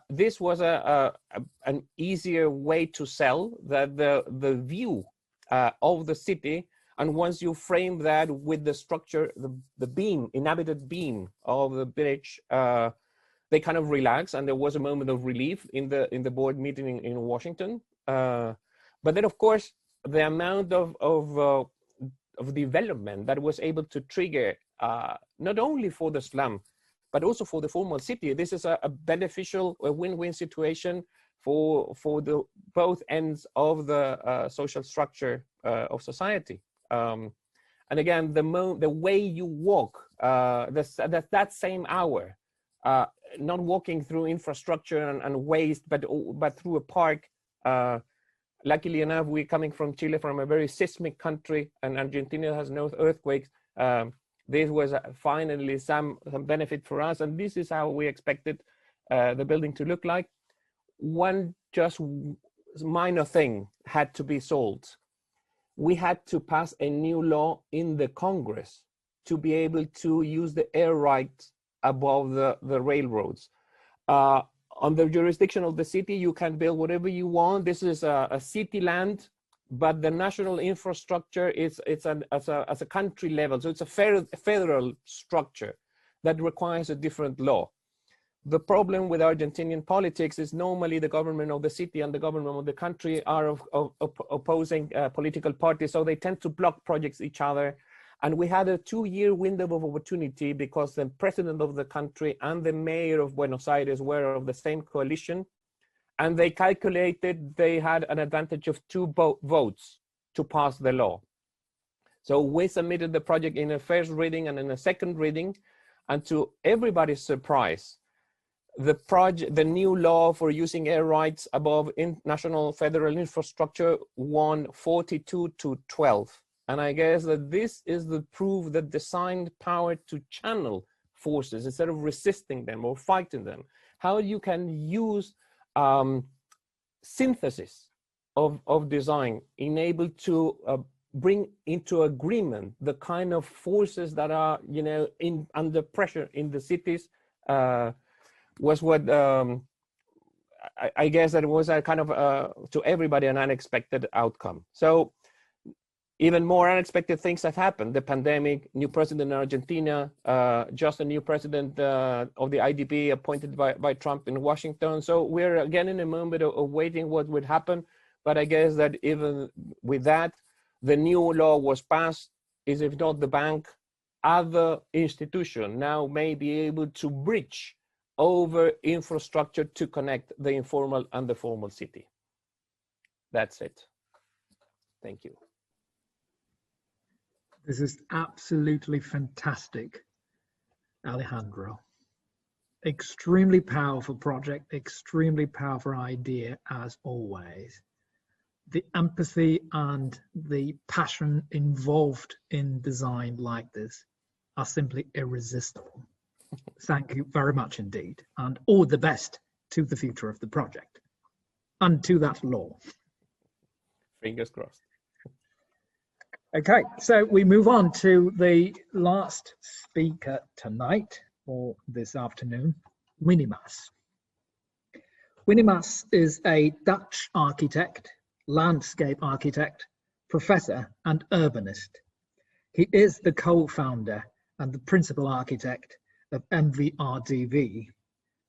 this was an easier way to sell that the view of the city. And once you frame that with the structure, the beam, inhabited beam of the bridge, they kind of relax, and there was a moment of relief in the board meeting in Washington. But then, of course, the amount of development that was able to trigger, not only for the slum, but also for the formal city. This is a beneficial, a win-win situation for the both ends of the social structure of society. And again, the way you walk, that same hour, not walking through infrastructure and waste, but through a park. Luckily enough, we're coming from Chile, from a very seismic country, and Argentina has no earthquakes. This was finally some benefit for us, and this is how we expected the building to look like. One just minor thing had to be solved. We had to pass a new law in the Congress to be able to use the air rights above the railroads. On the jurisdiction of the city, you can build whatever you want. This is a city land, but the national infrastructure is as a country level. So it's a federal structure that requires a different law. The problem with Argentinian politics is normally the government of the city and the government of the country are opposing political parties, so they tend to block projects each other. And we had a 2-year window of opportunity because the president of the country and the mayor of Buenos Aires were of the same coalition. And they calculated they had an advantage of 2 votes to pass the law. So we submitted the project in a first reading and in a second reading. And to everybody's surprise, the new law for using air rights above national federal infrastructure won 42-12. And I guess that this is the proof that designed power to channel forces instead of resisting them or fighting them. How you can use synthesis of design enabled to bring into agreement the kind of forces that are, under pressure in the cities was what I guess that it was a kind of to everybody an unexpected outcome. So even more unexpected things have happened. The pandemic, new president in Argentina, just a new president of the IDB appointed by Trump in Washington. So we're again in a moment of waiting what would happen. But I guess that even with that, the new law was passed, is if not the bank, other institution now may be able to bridge over infrastructure to connect the informal and the formal city. That's it. Thank you. This is absolutely fantastic, Alejandro. Extremely powerful project, extremely powerful idea as always. The empathy and the passion involved in design like this are simply irresistible. Thank you very much indeed, and all the best to the future of the project and to that law. Fingers crossed. Okay, so we move on to the last speaker tonight or this afternoon, Winy Maas. Winy Maas is a Dutch architect, landscape architect, professor and urbanist. He is the co-founder and the principal architect of MVRDV,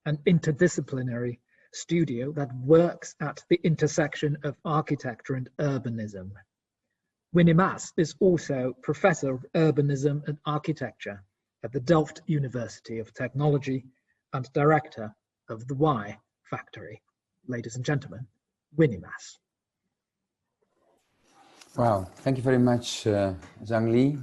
an interdisciplinary studio that works at the intersection of architecture and urbanism. Winy Maas is also Professor of Urbanism and Architecture at the Delft University of Technology and Director of the Y Factory. Ladies and gentlemen, Winy Maas. Wow, thank you very much, Zhang Li.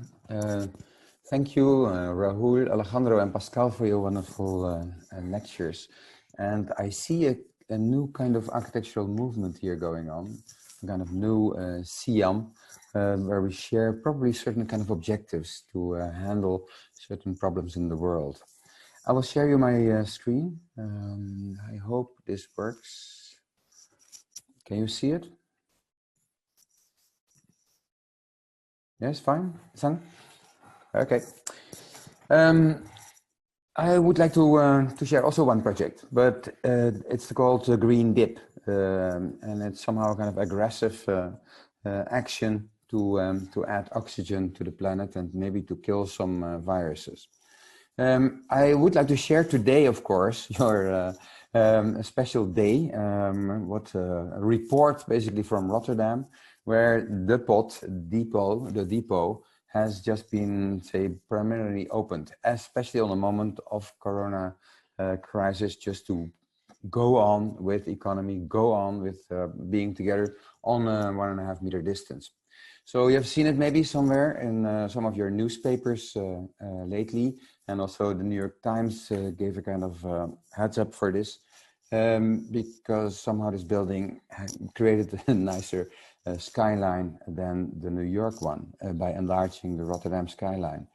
Thank you, Rahul, Alejandro, and Pascal for your wonderful lectures. And I see a new kind of architectural movement here going on, a kind of new SIAM, where we share probably certain kind of objectives to handle certain problems in the world. I will share you my screen. I hope this works. Can you see it? Yes, fine. Sang? Okay. I would like to share also one project, but it's called Green Dip, and it's somehow kind of aggressive action to add oxygen to the planet and maybe to kill some viruses. I would like to share today, of course, your a special day, a report basically from Rotterdam, where the depot has just been, say, primarily opened, especially on the moment of Corona crisis, just to go on with economy, go on with being together on a 1.5 meter distance. So you have seen it maybe somewhere in some of your newspapers lately, and also the New York Times gave a kind of heads up for this, because somehow this building created a nicer skyline than the New York one by enlarging the Rotterdam skyline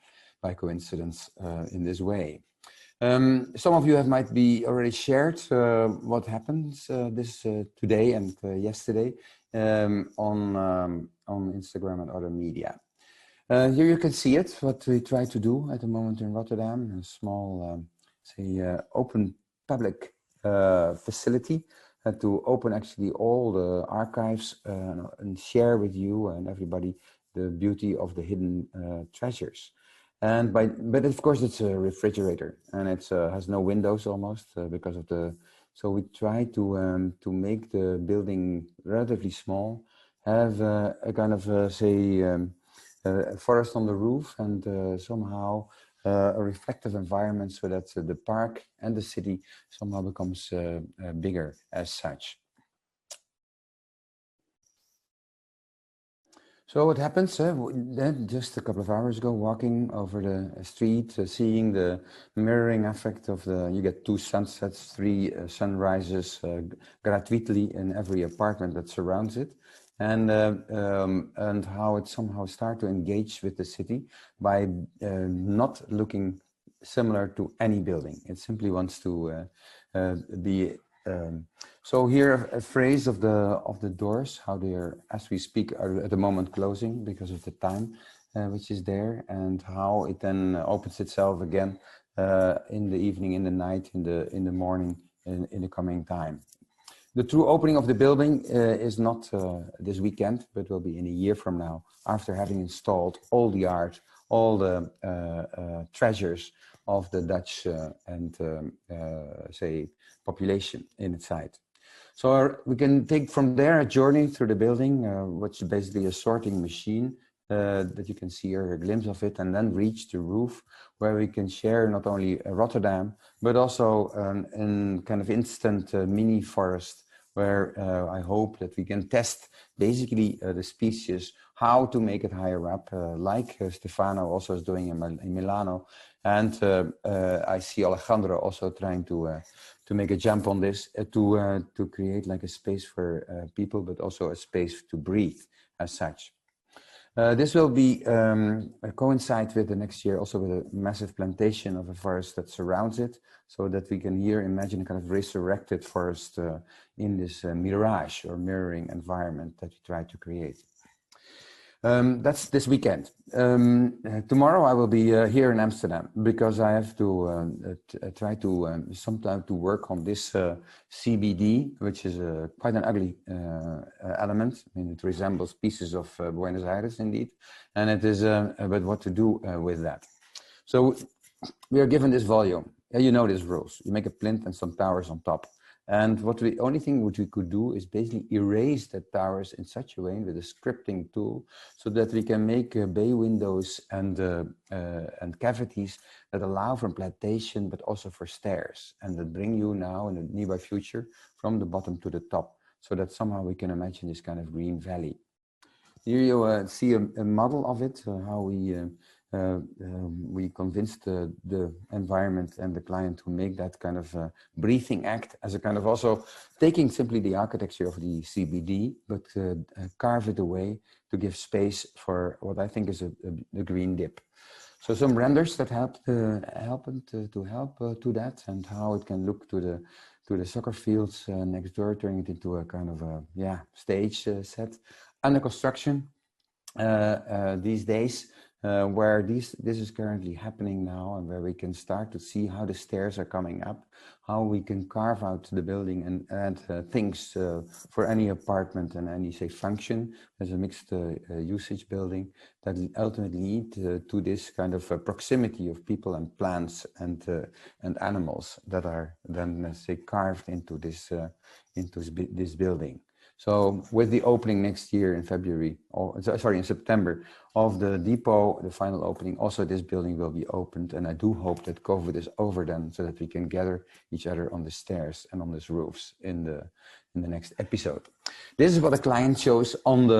by coincidence in this way. Some of you might be already shared what happens today and yesterday on Instagram and other media. Here you can see it, what we try to do at the moment in Rotterdam, a small, open public facility to open actually all the archives and share with you and everybody the beauty of the hidden treasures. But of course it's a refrigerator, and it has no windows almost because of the. So we try to make the building relatively small, have a kind of a forest on the roof, and somehow a reflective environment, so that the park and the city somehow becomes bigger as such. So what happens, then just a couple of hours ago, walking over the street, seeing the mirroring effect of you get 2 sunsets, 3 sunrises gratuitously in every apartment that surrounds it, and how it somehow starts to engage with the city by not looking similar to any building. It simply wants to be. So here a phrase of the doors, how they are, as we speak, are at the moment closing because of the time which is there, and how it then opens itself again in the evening, in the night, in the morning, in the coming time. The true opening of the building is not this weekend, but will be in a year from now, after having installed all the art, all the treasures of the Dutch population inside. So we can take from there a journey through the building, which is basically a sorting machine that you can see here, a glimpse of it, and then reach the roof, where we can share not only Rotterdam, but also a kind of instant mini forest, where I hope that we can test basically the species, how to make it higher up, like Stefano also is doing in Milano. And I see Alejandro also trying to make a jump on this, to create like a space for people, but also a space to breathe as such. This will be coincide with the next year also with a massive plantation of a forest that surrounds it, so that we can here imagine a kind of resurrected forest in this mirage or mirroring environment that we try to create. That's this weekend. Tomorrow I will be here in Amsterdam, because I have to try to sometime to work on this CBD, which is quite an ugly element. I mean, it resembles pieces of Buenos Aires indeed, and it is but what to do with that. So we are given this volume. You know these rules. You make a plinth and some towers on top. And only thing which we could do is basically erase the towers in such a way with a scripting tool, so that we can make bay windows and cavities that allow for plantation, but also for stairs, and that bring you now in the nearby future from the bottom to the top, so that somehow we can imagine this kind of green valley. Here you see a model of it, how we convinced the environment and the client to make that kind of breathing act as a kind of also taking simply the architecture of the CBD, but carve it away to give space for what I think is a green dip. So some renders that help to that, and how it can look to the soccer fields next door, turning it into a kind of a stage set under construction these days. Where this is currently happening now, and where we can start to see how the stairs are coming up, how we can carve out the building and add things for any apartment and any, say, function as a mixed usage building that ultimately lead to this kind of proximity of people and plants and animals that are then, say, carved into this building. So with the opening next year in February, or sorry, in September of the depot, the final opening, also this building will be opened. And I do hope that COVID is over then, so that we can gather each other on the stairs and on these roofs in the next episode. This is what a client shows on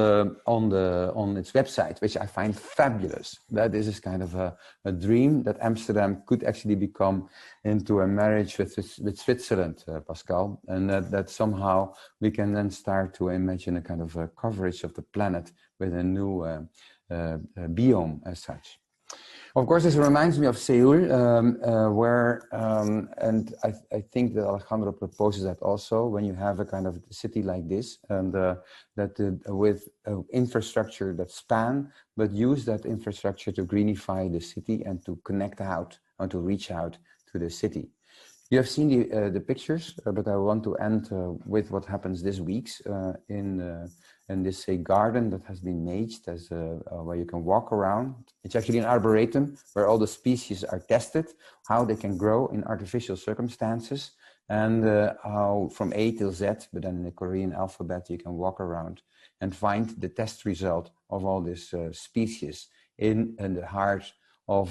its website, which I find fabulous. That this is kind of a dream that Amsterdam could actually become into a marriage with Switzerland, Pascal, and that somehow we can then start to imagine a kind of a coverage of the planet with a new biome as such. Of course, this reminds me of Seoul, where, and I think that Alejandro proposes that also, when you have a kind of city like this, and with infrastructure that span, but use that infrastructure to greenify the city and to connect out and to reach out to the city. You have seen the pictures, but I want to end with what happens this week in this garden that has been made as where you can walk around. It's actually an arboretum where all the species are tested, how they can grow in artificial circumstances, and how from A till Z, but then in the Korean alphabet, you can walk around and find the test result of all these species in the heart of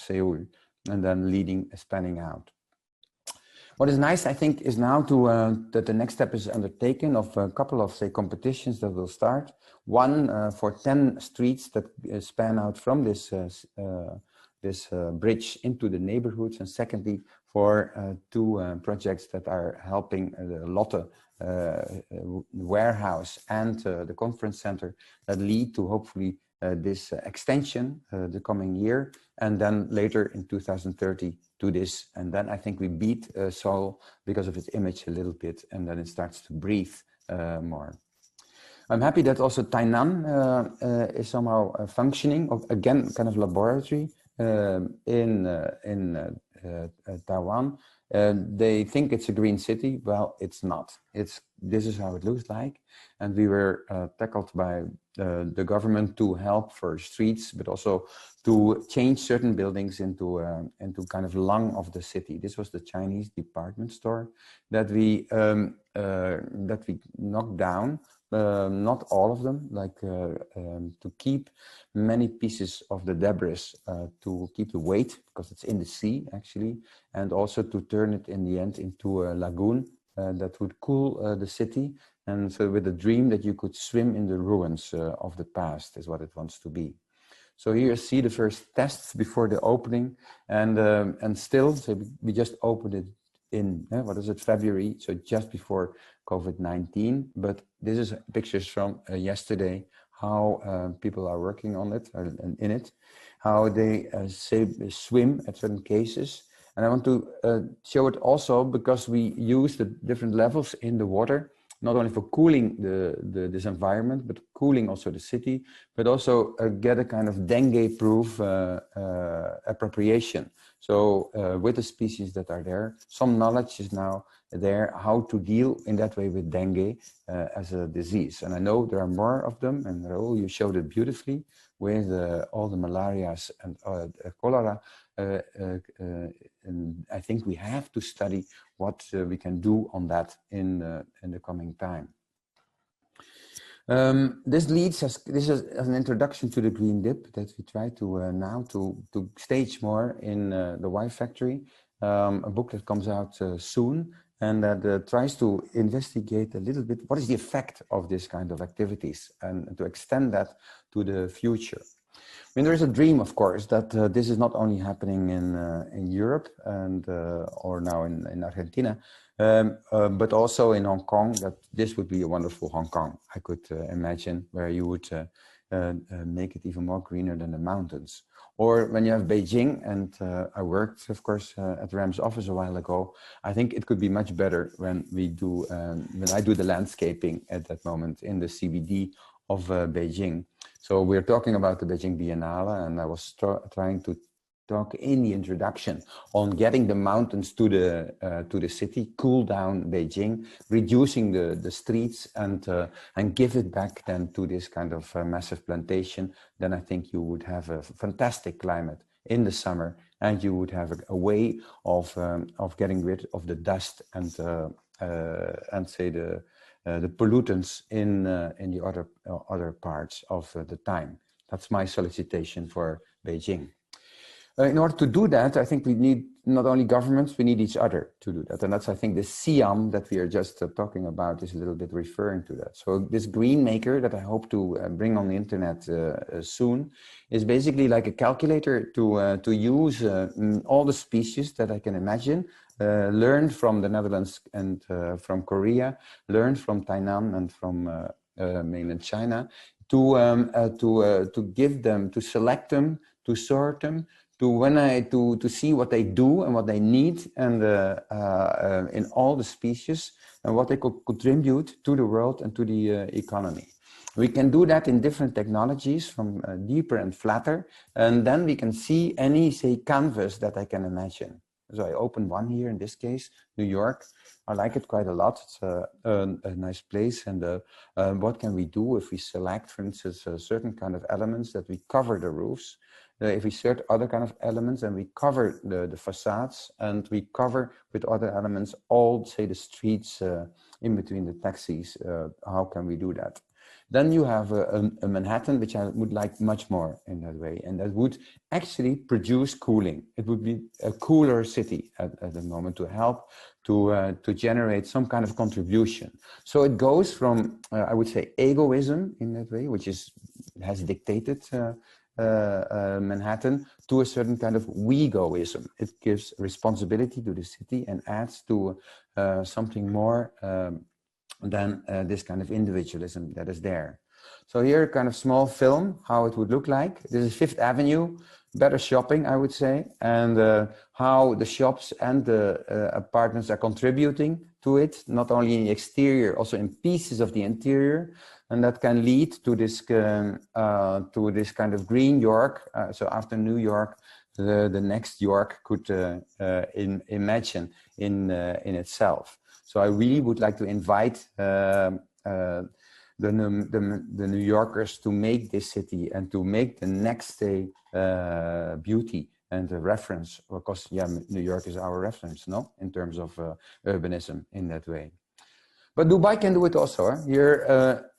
Seoul, and then spanning out. What is nice, I think, is now that the next step is undertaken of a couple of, say, competitions that will start. One for 10 streets that span out from this bridge into the neighborhoods, and secondly for 2 projects that are helping the Lotte warehouse and the conference center that lead to hopefully this extension the coming year, and then later in 2030 to this. And then I think we beat Seoul because of its image a little bit, and then it starts to breathe more. I'm happy that also Tainan is somehow functioning, again, kind of laboratory in Taiwan. They think it's a green city. Well, it's not. This is how it looks like. And we were tackled by the government to help for streets, but also to change certain buildings into kind of lung of the city. This was the Chinese department store that we knocked down. Not all of them, like to keep many pieces of the debris, to keep the weight, because it's in the sea actually, and also to turn it in the end into a lagoon that would cool the city. And so with the dream that you could swim in the ruins of the past is what it wants to be. So here you see the first tests before the opening, and still, so we just opened it in, what is it, February, so just before COVID-19, but this is pictures from yesterday, how people are working on it and in it, how they swim at certain cases. And I want to show it also because we use the different levels in the water, not only for cooling this environment, but cooling also the city, but also get a kind of dengue-proof appropriation. So with the species that are there, some knowledge is now there how to deal in that way with dengue as a disease. And I know there are more of them, and Raul, you showed it beautifully with all the malarias and cholera. And I think we have to study what we can do on that in the coming time. This leads us, this is as an introduction to the Green Dip that we try to now to stage more in the Y Factory, a book that comes out soon, and that tries to investigate a little bit what is the effect of this kind of activities and to extend that to the future. I mean, there is a dream, of course, that this is not only happening in Europe and or now in Argentina, but also in Hong Kong, that this would be a wonderful Hong Kong, I could imagine, where you would make it even more greener than the mountains. Or when you have Beijing, and I worked, of course, at Ram's office a while ago, I think it could be much better when we do, when I do the landscaping at that moment in the CBD of Beijing. So we're talking about the Beijing Biennale, and I was trying to talk in the introduction on getting the mountains to the city, cool down Beijing, reducing the streets, and give it back then to this kind of massive plantation. Then I think you would have a fantastic climate in the summer, and you would have a way of getting rid of the dust and say the pollutants in the other parts of the time. That's my solicitation for Beijing. In order to do that, I think we need not only governments, we need each other to do that. And that's, I think, the SIAM that we are just talking about is a little bit referring to that. So this green maker that I hope to bring on the internet soon is basically like a calculator to use all the species that I can imagine, learned from the Netherlands and from Korea, learned from Tainan and from mainland China, to give them, to select them, to sort them, to see what they do and what they need, and in all the species, and what they could contribute to the world and to the economy. We can do that in different technologies, from deeper and flatter, and then we can see any, say, canvas that I can imagine. So I opened one here, in this case, New York. I like it quite a lot. It's a nice place. And what can we do if we select, for instance, certain kind of elements that we cover the roofs? If we insert other kind of elements and we cover the facades, and we cover with other elements all, say, the streets in between the taxis, how can we do that? Then you have a Manhattan, which I would like much more in that way, and that would actually produce cooling. It would be a cooler city at the moment, to help to generate some kind of contribution. So it goes from, I would say, egoism in that way, which has dictated Manhattan, to a certain kind of we-goism. It gives responsibility to the city and adds to something more than this kind of individualism that is there. So here, a kind of small film, how it would look like. This is Fifth Avenue, better shopping, I would say, and how the shops and the apartments are contributing to it, not only in the exterior, also in pieces of the interior, and that can lead to this kind of green York. So after New York, the next York could imagine in itself. So I really would like to invite the New Yorkers to make this city and to make the next day beauty and a reference, because yeah, New York is our reference, no, in terms of urbanism in that way. But Dubai can do it also. Here,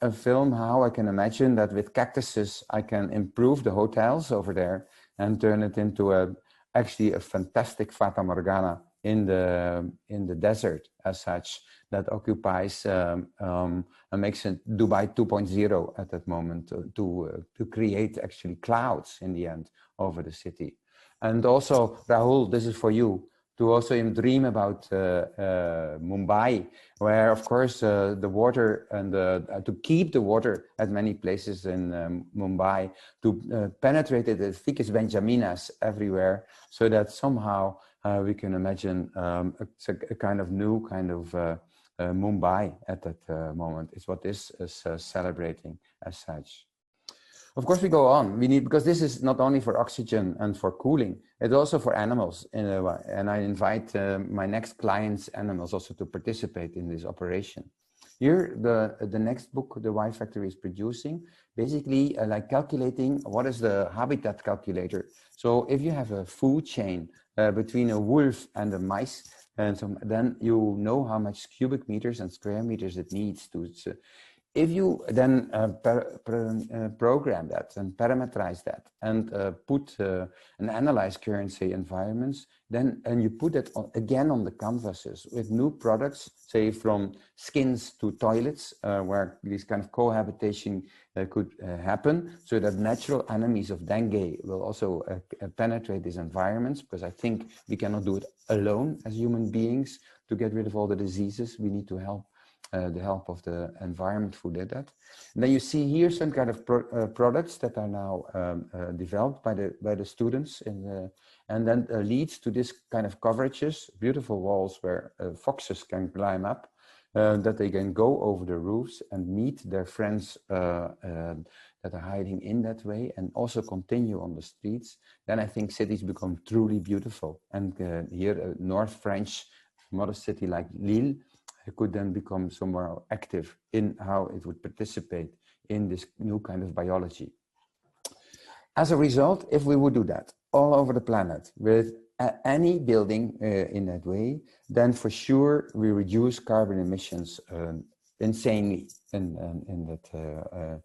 a film how I can imagine that with cactuses I can improve the hotels over there and turn it into actually a fantastic Fata Morgana in the desert as such, that occupies and makes it Dubai 2.0 at that moment, to create actually clouds in the end over the city. And also, Rahul, this is for you, to also dream about Mumbai, where of course the water and to keep the water at many places in Mumbai, to penetrate it as thick as Benjaminas everywhere, so that somehow we can imagine a kind of new kind of Mumbai at that moment. Is what this is celebrating as such. Of course, we go on. We need, because this is not only for oxygen and for cooling, it's also for animals in a way. And I invite my next clients' animals also to participate in this operation. Here, the next book the Y Factory is producing, basically like calculating what is the habitat calculator. So if you have a food chain between a wolf and a mice, and so then you know how much cubic meters and square meters it needs to. If you then program that and parameterize that and and analyze current, say, environments, then and you put it again on the canvases with new products, say from skins to toilets, where this kind of cohabitation could happen, so that natural enemies of dengue will also penetrate these environments, because I think we cannot do it alone as human beings to get rid of all the diseases. We need to help. The help of the environment who did that. And then you see here some kind of products that are now developed by the students, and then leads to this kind of coverages, beautiful walls where foxes can climb up, that they can go over the roofs and meet their friends that are hiding in that way, and also continue on the streets. Then I think cities become truly beautiful. And here, a North French modest city like Lille could then become somewhere active in how it would participate in this new kind of biology. As a result, if we would do that all over the planet with any building in that way, then for sure we reduce carbon emissions insanely in that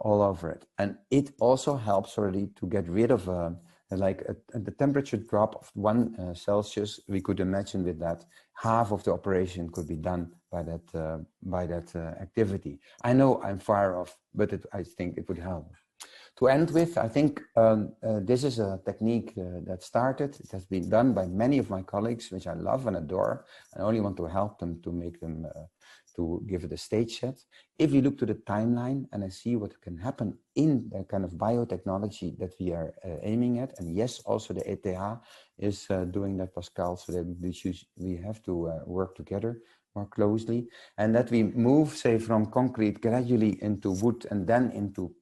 all over it. And it also helps already to get rid of the temperature drop of 1 Celsius. We could imagine with that half of the operation could be done by that activity. I know I'm far off, but I think it would help. To end with, I think this is a technique that started. It has been done by many of my colleagues, which I love and adore. I only want to help them to make them, to give it a stage set. If you look to the timeline and I see what can happen in the kind of biotechnology that we are aiming at, and yes, also the ETH is doing that, Pascal, so that we have to work together more closely, and that we move, say, from concrete gradually into wood and then into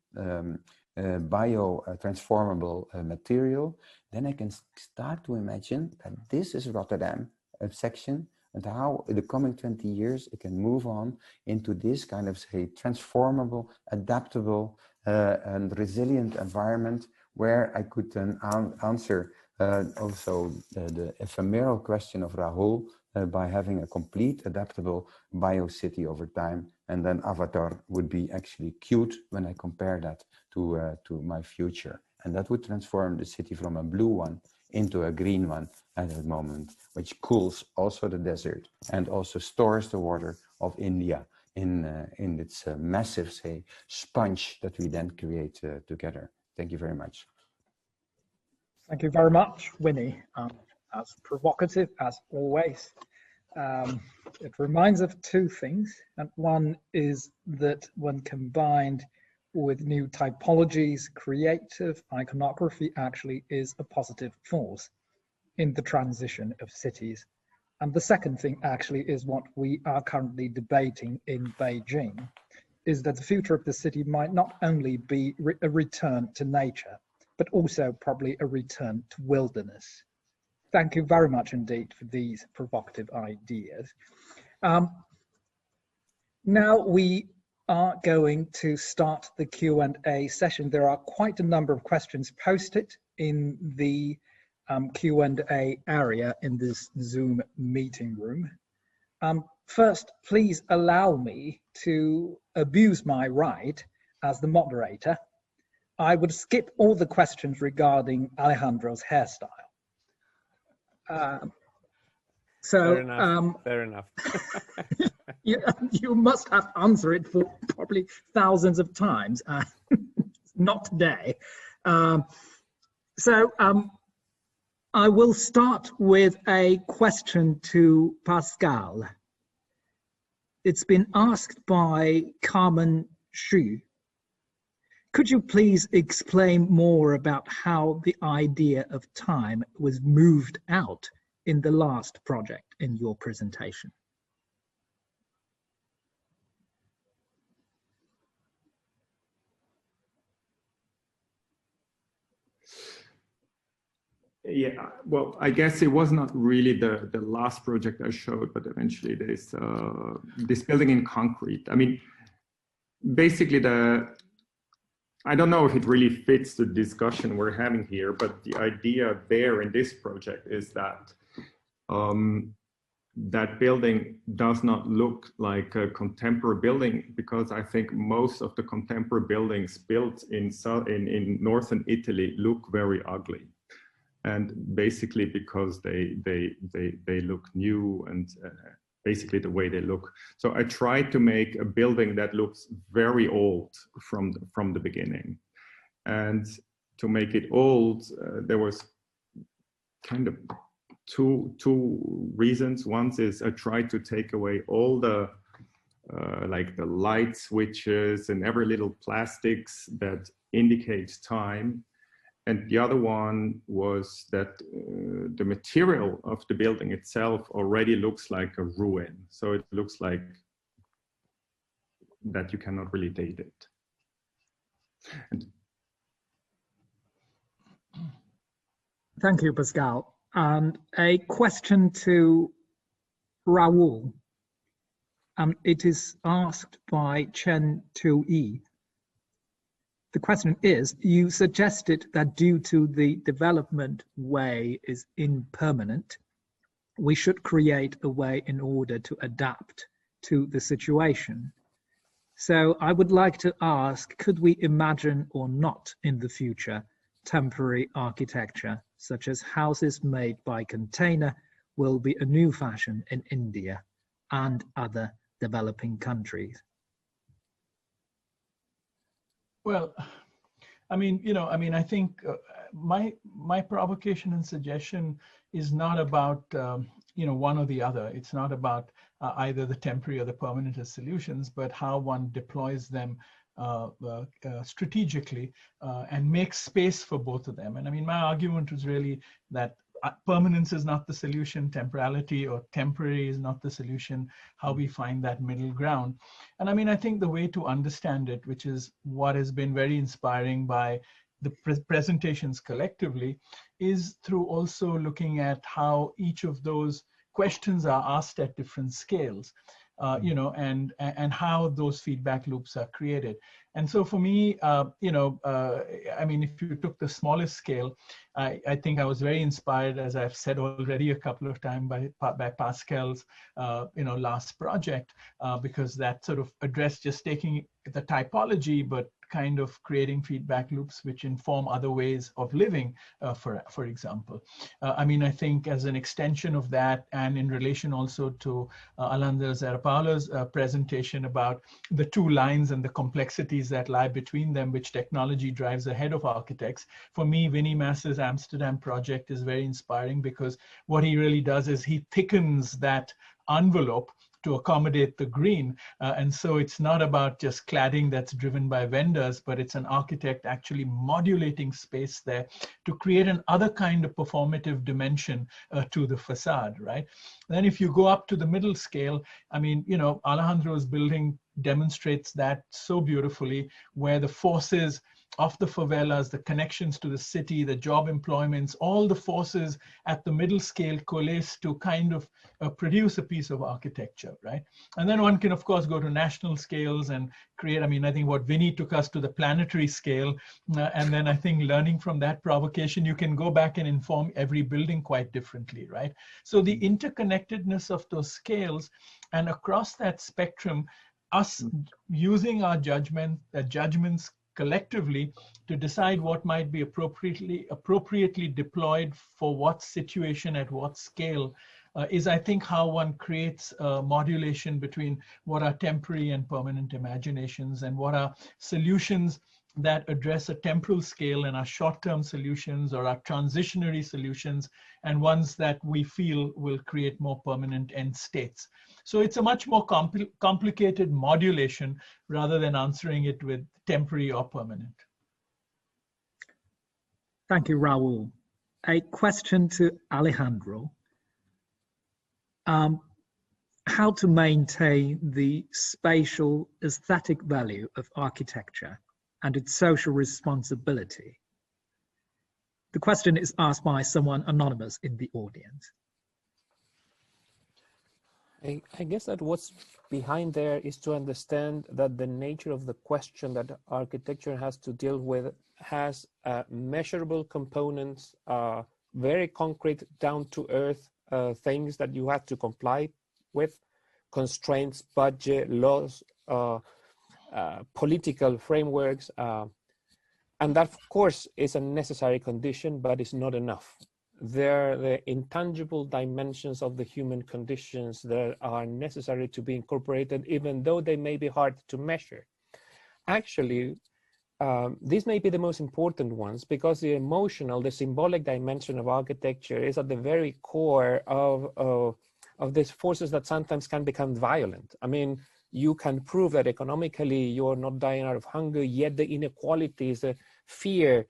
transformable material, then I can start to imagine that this is Rotterdam section, and how in the coming 20 years it can move on into this kind of, say, transformable, adaptable and resilient environment where I could then answer also the ephemeral question of Rahul by having a complete adaptable biocity over time. And then Avatar would be actually cute when I compare that to my future. And that would transform the city from a blue one into a green one at that moment, which cools also the desert and also stores the water of India in its massive, say, sponge that we then create together. Thank you very much. Thank you very much, Winy. As provocative as always. It reminds of two things, and one is that when combined with new typologies, creative iconography actually is a positive force in the transition of cities. And the second thing actually is what we are currently debating in Beijing, is that the future of the city might not only be a return to nature, but also probably a return to wilderness. Thank you very much indeed for these provocative ideas. Now we are going to start the Q&A session. There are quite a number of questions posted in the Q&A area in this Zoom meeting room. First, please allow me to abuse my right as the moderator. I would skip all the questions regarding Alejandro's hairstyle. Fair enough. Fair enough. You must have answered it for probably thousands of times. Not today. I will start with a question to Pascal. It's been asked by Carmen Xu. Could you please explain more about how the idea of time was moved out in the last project in your presentation? Yeah, well, I guess it was not really the last project I showed, but eventually there's this building in concrete. I mean, basically I don't know if it really fits the discussion we're having here, but the idea there in this project is that that building does not look like a contemporary building, because I think most of the contemporary buildings built in northern Italy look very ugly. And basically because they look new and basically the way they look. So I tried to make a building that looks very old from the beginning. And to make it old, there was kind of two reasons. One is I tried to take away all the like the light switches and every little plastics that indicates time. And the other one was that the material of the building itself already looks like a ruin. So it looks like that you cannot really date it. Thank you, Pascal. And a question to Raul. It is asked by Chen Tu-yi. The question is, you suggested that due to the development way is impermanent, we should create a way in order to adapt to the situation. So I would like to ask, could we imagine or not in the future temporary architecture, such as houses made by container, will be a new fashion in India and other developing countries? Well, I mean, I think my provocation and suggestion is not about, one or the other. It's not about either the temporary or the permanent as solutions, but how one deploys them strategically and makes space for both of them. And I mean, my argument was really that permanence is not the solution, temporality or temporary is not the solution, how we find that middle ground. And I mean, I think the way to understand it, which is what has been very inspiring by the presentations collectively, is through also looking at how each of those questions are asked at different scales. And how those feedback loops are created. And so for me, I mean, if you took the smallest scale, I think I was very inspired, as I've said already a couple of times, by Pascal's, last project, because that sort of addressed just taking the typology, but kind of creating feedback loops which inform other ways of living, for example. I mean, I think as an extension of that, and in relation also to Alejandro Zaera-Polo's presentation about the two lines and the complexities that lie between them, which technology drives ahead of architects. For me, Winy Maas's Amsterdam project is very inspiring, because what he really does is he thickens that envelope to accommodate the green. And so it's not about just cladding that's driven by vendors, but it's an architect actually modulating space there to create an other kind of performative dimension to the facade, right? Then if you go up to the middle scale, I mean, Alejandro's building demonstrates that so beautifully, where the forces of the favelas, the connections to the city, the job employments, all the forces at the middle scale coalesce to kind of produce a piece of architecture, right? And then one can, of course, go to national scales and create, I mean, I think what Winy took us to the planetary scale. And then I think learning from that provocation, you can go back and inform every building quite differently, right? So the interconnectedness of those scales, and across that spectrum, us using our judgments collectively to decide what might be appropriately deployed for what situation at what scale is, I think, how one creates a modulation between what are temporary and permanent imaginations, and what are solutions that address a temporal scale, and are short-term solutions or are transitionary solutions, and ones that we feel will create more permanent end states. So it's a much more complicated modulation rather than answering it with temporary or permanent. Thank you, Raul. A question to Alejandro. How to maintain the spatial aesthetic value of architecture and its social responsibility? The question is asked by someone anonymous in the audience. I guess that what's behind there is to understand that the nature of the question that architecture has to deal with has measurable components, very concrete, down-to-earth things that you have to comply with, constraints, budget, laws, political frameworks, and that, of course, is a necessary condition, but it's not enough. There are the intangible dimensions of the human conditions that are necessary to be incorporated, even though they may be hard to measure. Actually, these may be the most important ones, because the emotional, the symbolic dimension of architecture is at the very core of these forces that sometimes can become violent. I mean, you can prove that economically you're not dying out of hunger, yet the inequalities, the fear,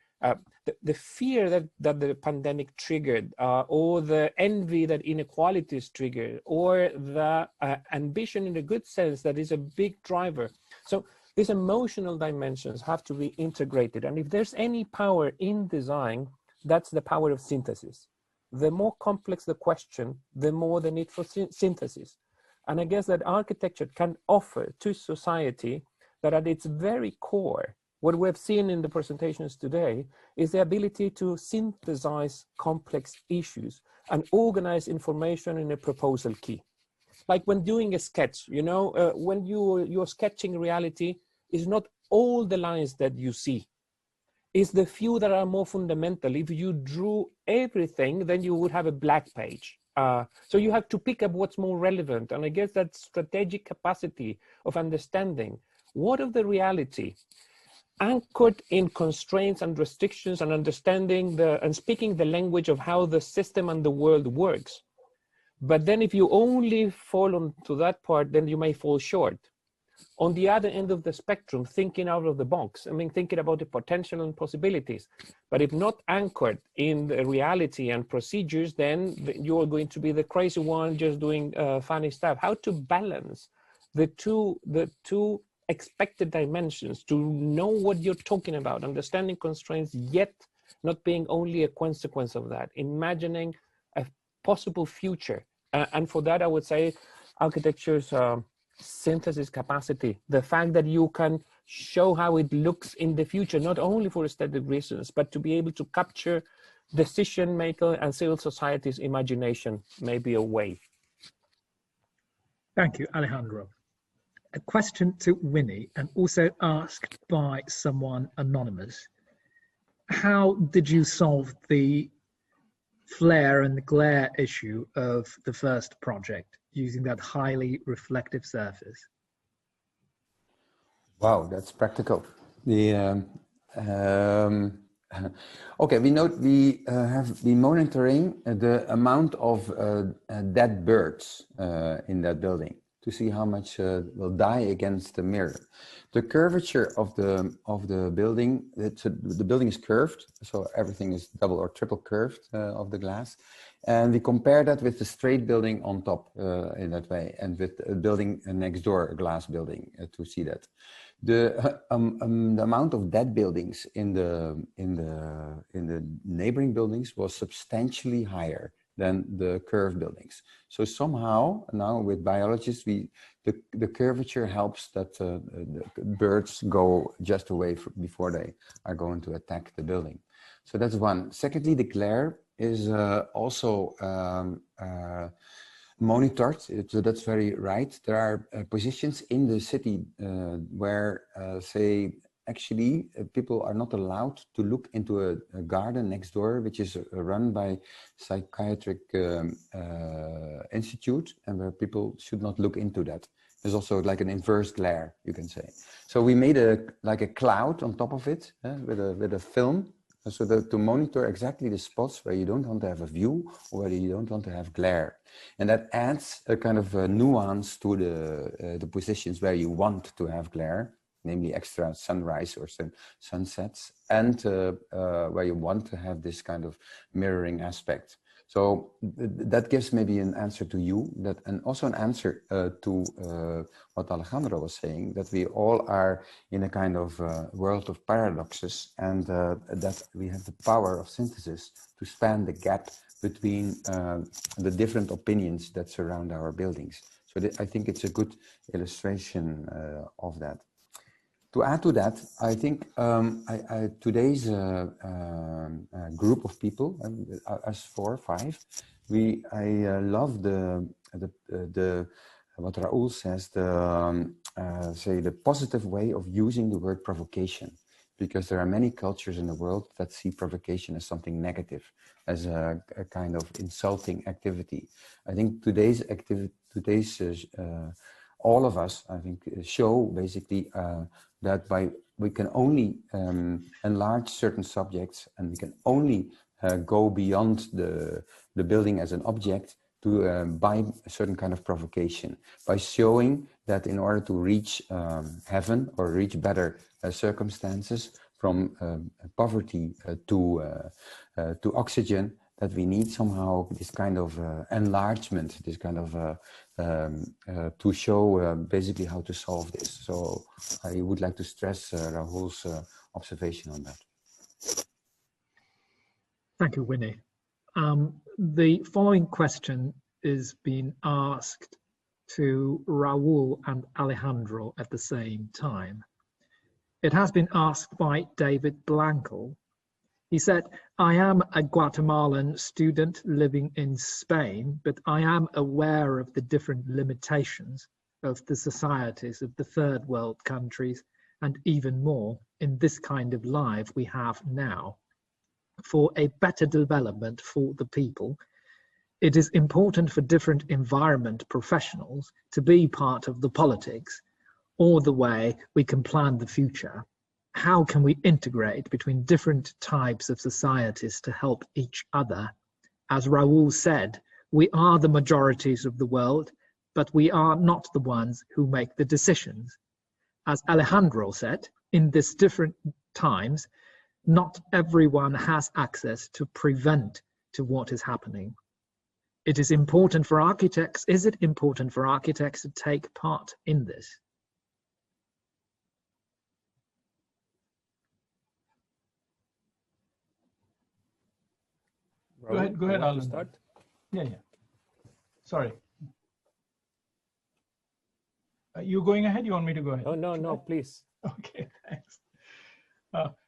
the fear that the pandemic triggered, or the envy that inequalities triggered, or the ambition in a good sense that is a big driver. So these emotional dimensions have to be integrated. And if there's any power in design, that's the power of synthesis. The more complex the question, the more the need for synthesis. And I guess that architecture can offer to society that at its very core, what we've seen in the presentations today is the ability to synthesize complex issues and organize information in a proposal key. like when doing a sketch, you know, when you're sketching reality, is not all the lines that you see. It's the few that are more fundamental. If you drew everything, then you would have a black page. So you have to pick up what's more relevant. And I guess that strategic capacity of understanding what of the reality, anchored in constraints and restrictions, and understanding and speaking the language of how the system and the world works. But then if you only fall onto that part, then you may fall short. On the other end of the spectrum, thinking out of the box, I mean, thinking about the potential and possibilities, but if not anchored in the reality and procedures, then you're going to be the crazy one just doing funny stuff. How to balance the two expected dimensions, to know what you're talking about, understanding constraints, yet not being only a consequence of that, imagining a possible future. And for that, I would say architecture's synthesis capacity, the fact that you can show how it looks in the future, not only for aesthetic reasons, but to be able to capture decision maker and civil society's imagination, may be a way. Thank you, Alejandro. A question to Winy, and also asked by someone anonymous. How did you solve the flare and the glare issue of the first project using that highly reflective surface? Wow, that's practical. Okay, we know we have been monitoring the amount of dead birds in that building to see how much will die against the mirror. The curvature of the building, the building is curved, so everything is double or triple curved of the glass. And we compare that with the straight building on top in that way, and with a building next door, a glass building, to see that. The amount of dead buildings in the neighboring buildings was substantially higher than the curved buildings. So somehow now with biologists, the curvature helps that the birds go just away before they are going to attack the building. So that's one. Secondly, the glare is also monitored. So that's very right. There are positions in the city where, say, actually people are not allowed to look into a garden next door, which is run by psychiatric institute, and where people should not look into that. There's also like an inverse glare, you can say. So we made like a cloud on top of it with a film, so that to monitor exactly the spots where you don't want to have a view or where you don't want to have glare. And that adds a kind of a nuance to the positions where you want to have glare, namely extra sunrise or sunsets, and where you want to have this kind of mirroring aspect. So that gives maybe an answer to you, and also an answer to what Alejandro was saying, that we all are in a kind of world of paradoxes, and that we have the power of synthesis to span the gap between the different opinions that surround our buildings. So I think it's a good illustration of that. To add to that, I think today's group of people, us 4 or 5, I love what Raul says, the positive way of using the word provocation, because there are many cultures in the world that see provocation as something negative, as a kind of insulting activity. I think today's all of us, I think, show basically that we can only enlarge certain subjects, and we can only go beyond the building as an object to by a certain kind of provocation, by showing that in order to reach heaven or reach better circumstances, from poverty to oxygen, that we need somehow this kind of enlargement, this kind of to show basically how to solve this. So I would like to stress Rahul's observation on that. Thank you, Winy. The following question is being asked to Raul and Alejandro at the same time. It has been asked by David Blankel, He said, I am a Guatemalan student living in Spain, but I am aware of the different limitations of the societies of the third world countries, and even more in this kind of life we have now. For a better development for the people, it is important for different environment professionals to be part of the politics or the way we can plan the future. How can we integrate between different types of societies to help each other? As Raul said, we are the majorities of the world, but we are not the ones who make the decisions. As Alejandro said, in these different times, not everyone has access to prevent to what is happening. It is important for architects. Is it important for architects to take part in this? Go ahead, I'll start. Yeah. Sorry. You going ahead? You want me to go ahead? Oh, no, please. Okay, thanks.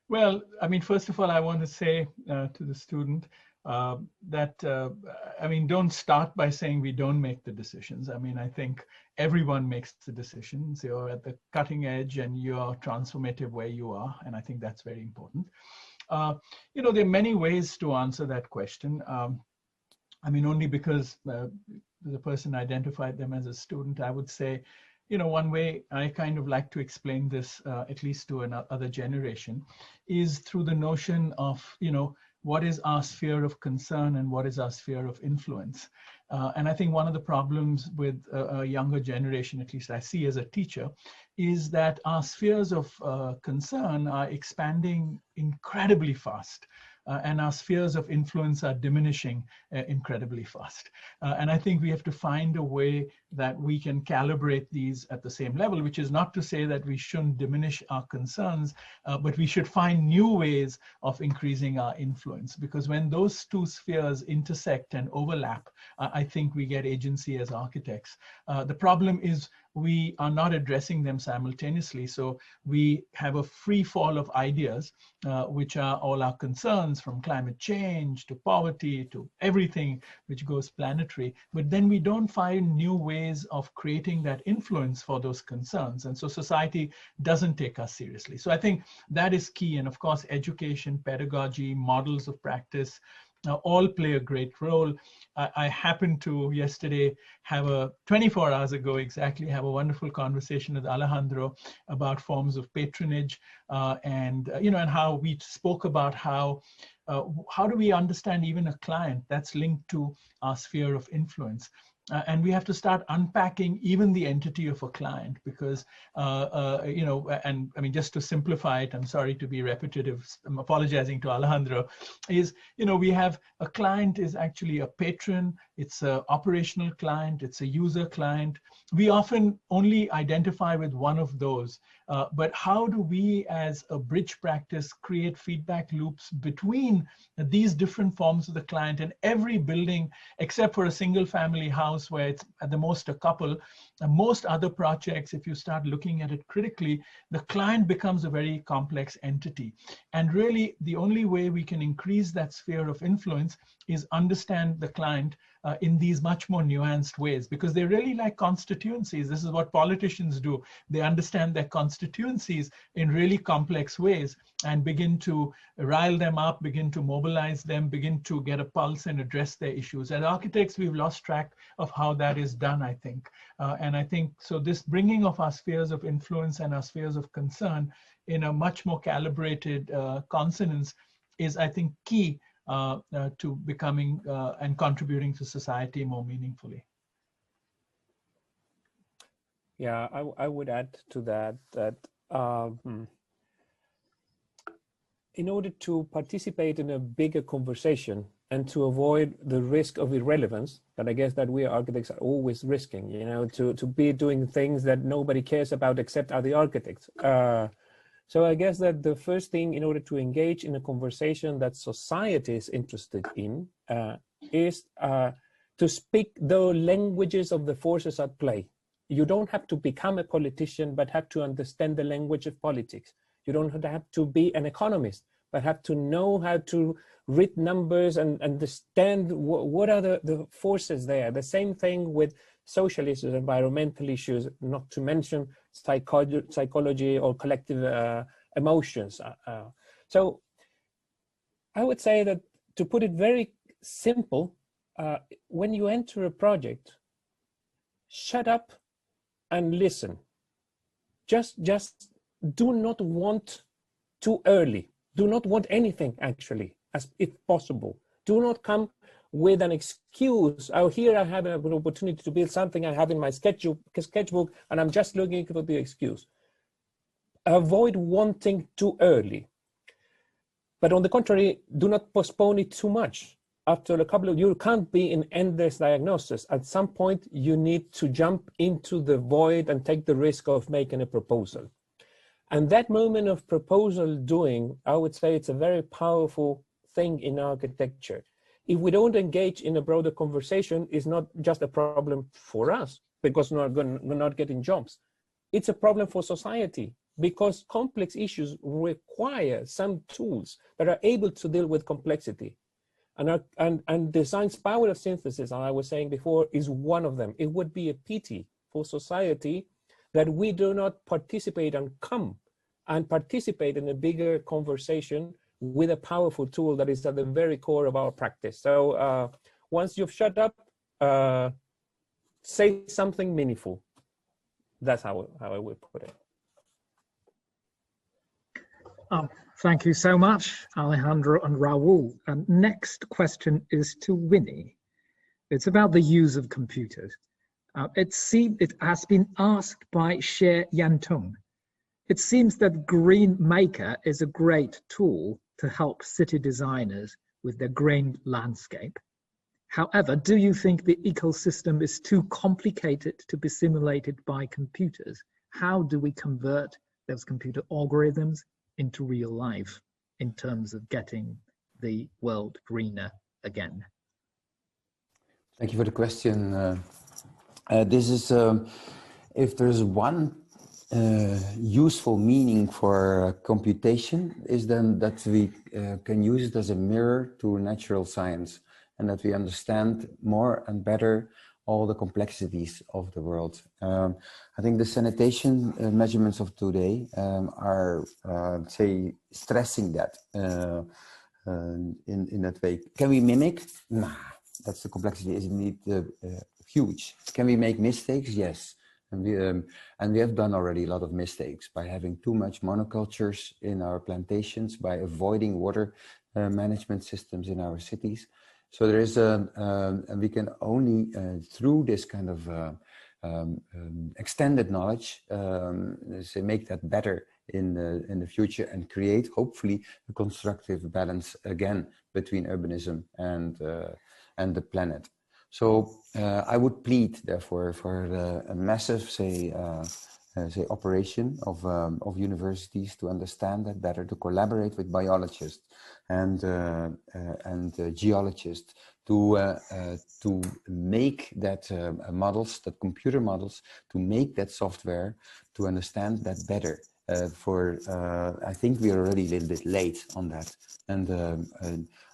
Well, I mean, first of all, I want to say to the student that, I mean, don't start by saying we don't make the decisions. I mean, I think everyone makes the decisions. You're at the cutting edge and you're transformative where you are. And I think that's very important. You know, there are many ways to answer that question. I mean, only because the person identified them as a student, I would say, you know, one way I kind of like to explain this, at least to another generation, is through the notion of, you know, what is our sphere of concern and what is our sphere of influence. And I think one of the problems with a younger generation, at least I see as a teacher, is that our spheres of concern are expanding incredibly fast. And our spheres of influence are diminishing incredibly fast. And I think we have to find a way that we can calibrate these at the same level, which is not to say that we shouldn't diminish our concerns, but we should find new ways of increasing our influence. Because when those two spheres intersect and overlap, I think we get agency as architects. The problem is we are not addressing them simultaneously. So we have a free fall of ideas, which are all our concerns, from climate change to poverty to everything which goes planetary. But then we don't find new ways of creating that influence for those concerns. And so society doesn't take us seriously. So I think that is key. And of course, education, pedagogy, models of practice, all play a great role. I happened to yesterday have 24 hours ago exactly, have a wonderful conversation with Alejandro about forms of patronage and how we spoke about how do we understand even a client that's linked to our sphere of influence. And we have to start unpacking even the entity of a client because, and I mean, just to simplify it, I'm sorry to be repetitive, I'm apologizing to Alejandro, is, we have a client is actually a patron, it's an operational client, it's a user client. We often only identify with one of those, but how do we as a bridge practice create feedback loops between these different forms of the client? And every building, except for a single family house where it's at the most a couple, most other projects, if you start looking at it critically, the client becomes a very complex entity. And really the only way we can increase that sphere of influence is understand the client in these much more nuanced ways, because they're really like constituencies. This is what politicians do. They understand their constituencies in really complex ways and begin to rile them up, begin to mobilize them, begin to get a pulse and address their issues. As architects, we've lost track of how that is done, I think. And I think, so this bringing of our spheres of influence and our spheres of concern in a much more calibrated consonance is, I think, key to becoming and contributing to society more meaningfully. Yeah, I would add to that in order to participate in a bigger conversation and to avoid the risk of irrelevance that I guess that we architects are always risking, to be doing things that nobody cares about except other architects. So I guess that the first thing in order to engage in a conversation that society is interested in is to speak the languages of the forces at play. You don't have to become a politician, but have to understand the language of politics. You don't have to be an economist, but have to know how to read numbers and understand what are the forces there. The same thing with social issues, environmental issues, not to mention psychology or collective emotions. So I would say that, to put it very simple, when you enter a project, shut up and listen. Just do not want too early. Do not want anything, actually, as if possible. Do not come with an excuse. Oh, here I have an opportunity to build something I have in my sketchbook, and I'm just looking for the excuse. Avoid wanting too early. But on the contrary, do not postpone it too much. After a couple of, you can't be in endless diagnosis. At some point, you need to jump into the void and take the risk of making a proposal. And that moment of proposal doing, I would say it's a very powerful thing in architecture. If we don't engage in a broader conversation, it's not just a problem for us because we're not getting jobs. It's a problem for society because complex issues require some tools that are able to deal with complexity. And design's power of synthesis, I was saying before, is one of them. It would be a pity for society that we do not participate and come and participate in a bigger conversation with a powerful tool that is at the very core of our practice. So once you've shut up, say something meaningful. That's how I would put it. Thank you so much, Alejandro and Raul. Next question is to Winy. It's about the use of computers. It has been asked by Xie Yantung. It seems that Green Maker is a great tool to help city designers with their green landscape. However, do you think the ecosystem is too complicated to be simulated by computers? How do we convert those computer algorithms into real life in terms of getting the world greener again? Thank you for the question. This is, if there's one useful meaning for computation, is then that we can use it as a mirror to natural science, and that we understand more and better all the complexities of the world. I think the sanitation measurements of today are, say, stressing that in that way. Can we mimic? Nah, that's the complexity, is indeed huge. Can we make mistakes? Yes. And we have done already a lot of mistakes by having too much monocultures in our plantations, by avoiding water management systems in our cities. So there is and we can only through this kind of extended knowledge, say, make that better in the future and create hopefully a constructive balance again between urbanism and the planet. So I would plead therefore for a massive, say operation of universities to understand that better, to collaborate with biologists and geologists to make that models, that computer models, to make that software, to understand that better. I think we are already a little bit late on that, and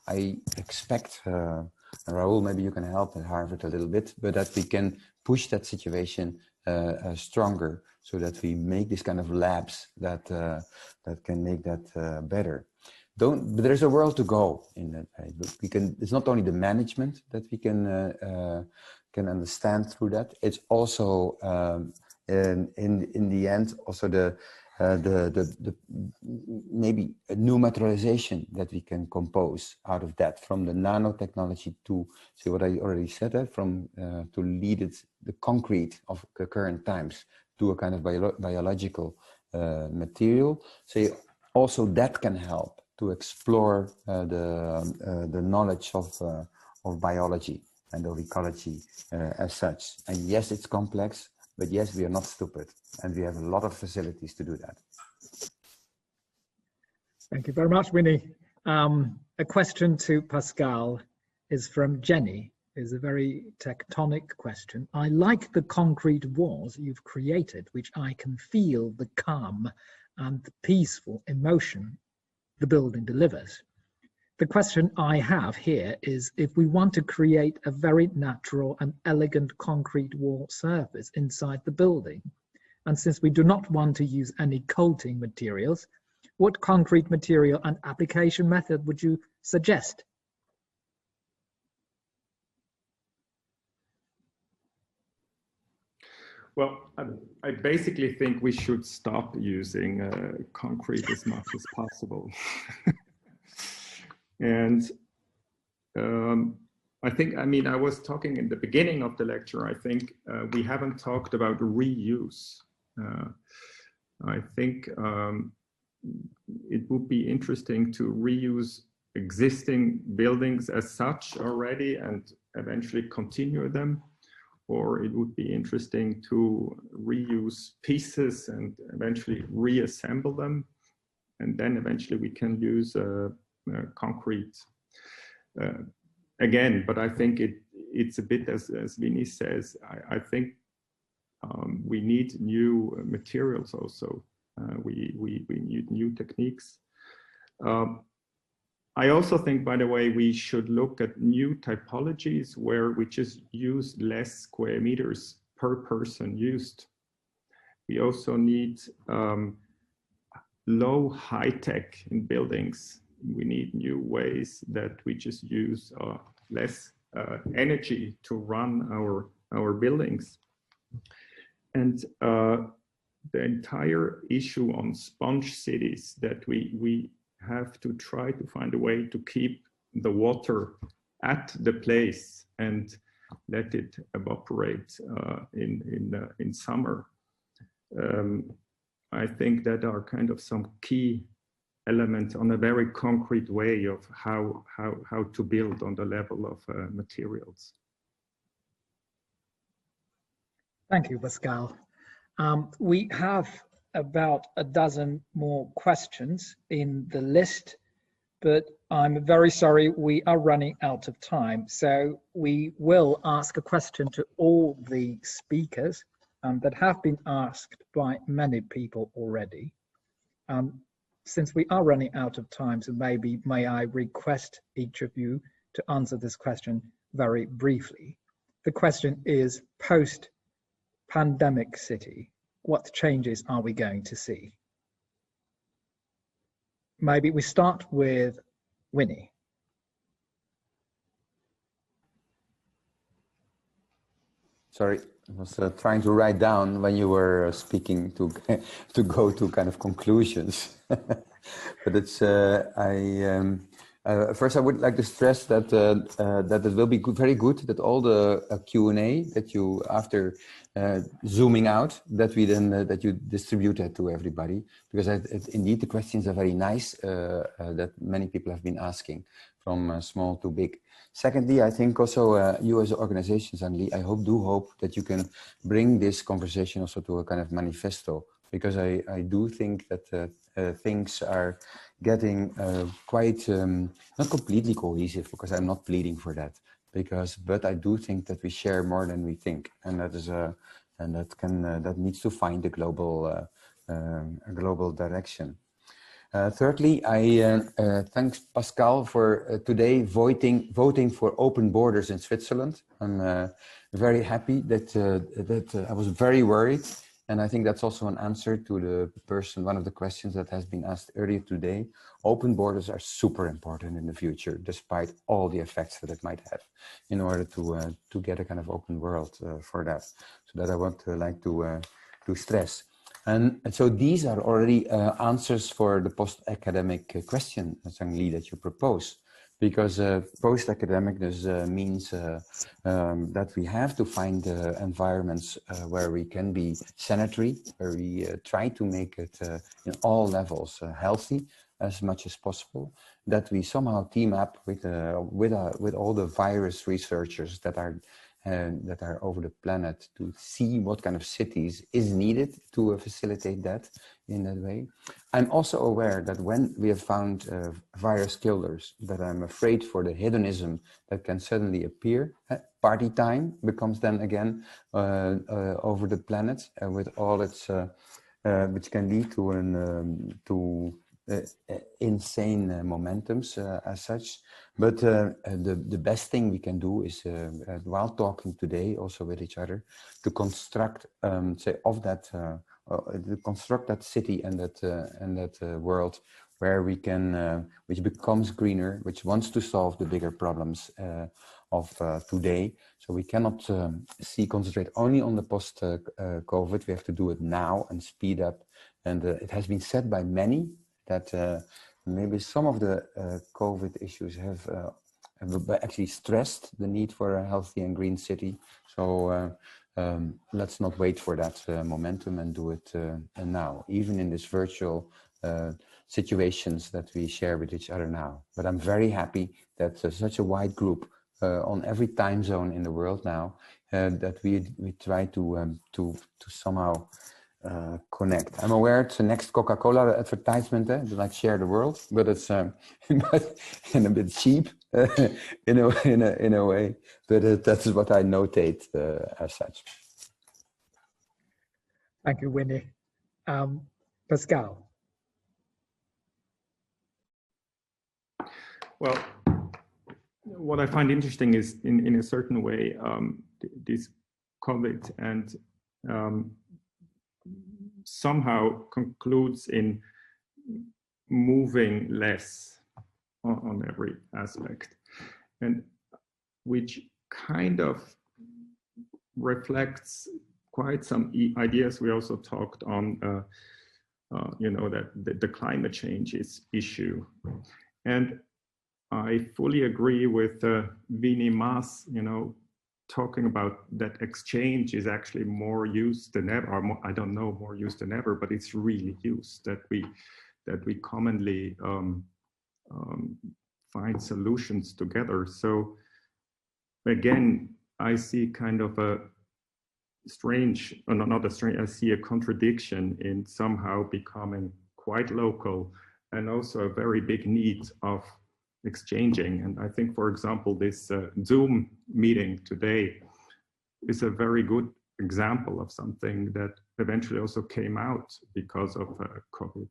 I expect. Raul, maybe you can help at Harvard a little bit, but that we can push that situation stronger, so that we make this kind of labs that can make that better. But there's a world to go in that way. We can. It's not only the management that we can understand through that. It's also in the end also the maybe a new materialization that we can compose out of that, from the nanotechnology to, see what I already said, from to lead it, the concrete of the current times, to a kind of biological material. So also that can help to explore the knowledge of biology and of ecology as such. And yes, it's complex, but yes, we are not stupid, and we have a lot of facilities to do that. Thank you very much, Winy. A question to Pascal is from Jenny. It's a very tectonic question. I like the concrete walls you've created, which I can feel the calm and the peaceful emotion the building delivers. The question I have here is, if we want to create a very natural and elegant concrete wall surface inside the building, and since we do not want to use any coating materials, what concrete material and application method would you suggest? Well, I basically think we should stop using concrete as much as possible. And I think, I mean, I was talking in the beginning of the lecture, I think we haven't talked about reuse. I think it would be interesting to reuse existing buildings as such already and eventually continue them. Or it would be interesting to reuse pieces and eventually reassemble them. And then eventually we can use concrete again. But I think it's a bit, as Winy says, I think we need new materials also. We need new techniques. I also think, by the way, we should look at new typologies where we just use less square meters per person used. We also need low high tech in buildings. We need new ways that we just use less energy to run our buildings. And the entire issue on sponge cities, that we have to try to find a way to keep the water at the place and let it evaporate in summer. I think that are kind of some key elements on a very concrete way of how to build on the level of materials. Thank you, Pascal. We have about a dozen more questions in the list, but I'm very sorry, we are running out of time. So we will ask a question to all the speakers that have been asked by many people already. Since we are running out of time, so maybe may I request each of you to answer this question very briefly. The question is, post-pandemic city, what changes are we going to see? Maybe we start with Winy. Sorry, I was trying to write down when you were speaking to go to kind of conclusions. But it's first I would like to stress that that it will be very good that all the Q&A that you, after zooming out, that we then that you distribute that to everybody, because indeed the questions are very nice that many people have been asking, from small to big. Secondly, I think also you as organizations, Zhang Li, I do hope that you can bring this conversation also to a kind of manifesto, because I do think that things are getting quite, not completely cohesive, because I'm not pleading for that, but I do think that we share more than we think, and that is that needs to find a global direction. Thirdly, I thank Pascal for today voting for open borders in Switzerland. I'm very happy that I was very worried, and I think that's also an answer to one of the questions that has been asked earlier today. Open borders are super important in the future, despite all the effects that it might have, in order to get a kind of open world for that. So that I want to stress. And so these are already answers for the post-academic question, Zhang Li, that you propose. Because post-academic means that we have to find environments where we can be sanitary, where we try to make it in all levels healthy as much as possible, that we somehow team up with all the virus researchers that are over the planet to see what kind of cities is needed to facilitate that in that way. I'm also aware that when we have found virus killers, that I'm afraid for the hedonism that can suddenly appear. Party time becomes then again over the planet with all its, which can lead to insane momentums as such. But the best thing we can do is, while talking today also with each other, to construct, say, of that, to construct that city and that world where we can, which becomes greener, which wants to solve the bigger problems of today. So we cannot concentrate only on the post-COVID. We have to do it now and speed up. And it has been said by many that maybe some of the COVID issues have actually stressed the need for a healthy and green city. So let's not wait for that momentum and do it now, even in this virtual situations that we share with each other now. But I'm very happy that such a wide group on every time zone in the world now, that we try to somehow connect. I'm aware it's the next Coca-Cola advertisement, like share the world, but it's and a bit cheap in a way. But that's what I notate as such. Thank you, Winy. Pascal. Well, what I find interesting is, in a certain way, this COVID and somehow concludes in moving less on every aspect, and which kind of reflects quite some ideas we also talked on, you know, that the climate change issue. And I fully agree with Winy Maas, you know, talking about that exchange is actually more used than ever, or more, I don't know, more used than ever, but it's really used, that we commonly find solutions together. So again, I see kind of a strange, not a strange, I see a contradiction in somehow becoming quite local, and also a very big need of exchanging. And I think, for example, this Zoom meeting today is a very good example of something that eventually also came out because of COVID.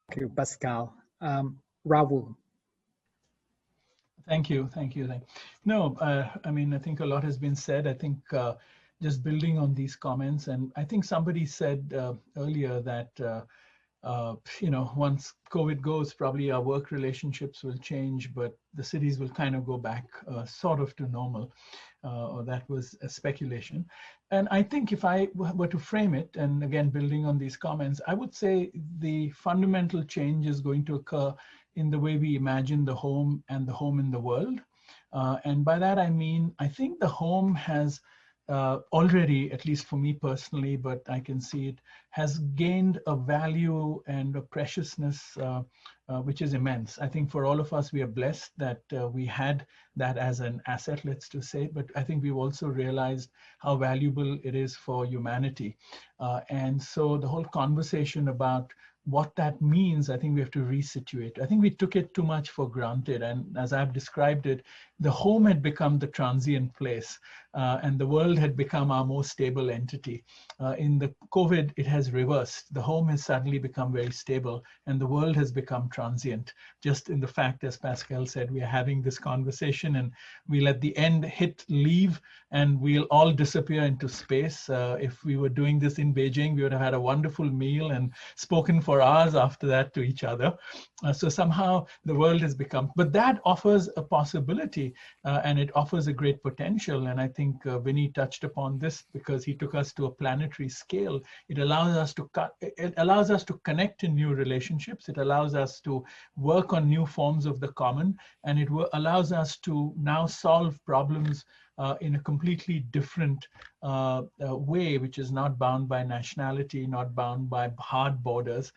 Thank you, Pascal. Rahul. Thank you. No, I mean, I think a lot has been said. I think just building on these comments, and I think somebody said earlier that you know, once COVID goes, probably our work relationships will change, but the cities will kind of go back sort of to normal, or that was a speculation. And I think if I were to frame it, and again, building on these comments, I would say the fundamental change is going to occur in the way we imagine the home and the home in the world. And by that, I mean, I think the home has already, at least for me personally, but I can see it, has gained a value and a preciousness which is immense. I think for all of us, we are blessed that we had that as an asset, let's just say, but I think we've also realized how valuable it is for humanity. And so the whole conversation about what that means, I think we have to resituate. I think we took it too much for granted. And as I've described it, the home had become the transient place and the world had become our most stable entity. In the COVID, it has reversed. The home has suddenly become very stable and the world has become transient. Just in the fact, as Pascal said, we are having this conversation and we'll at the end hit leave and we'll all disappear into space. If we were doing this in Beijing, we would have had a wonderful meal and spoken for hours after that to each other. So somehow the world has become, but that offers a possibility and it offers a great potential. And I think Winy touched upon this because he took us to a planetary scale. It allows us to connect in new relationships. It allows us to work on new forms of the common, and it allows us to now solve problems in a completely different way, which is not bound by nationality, not bound by hard borders,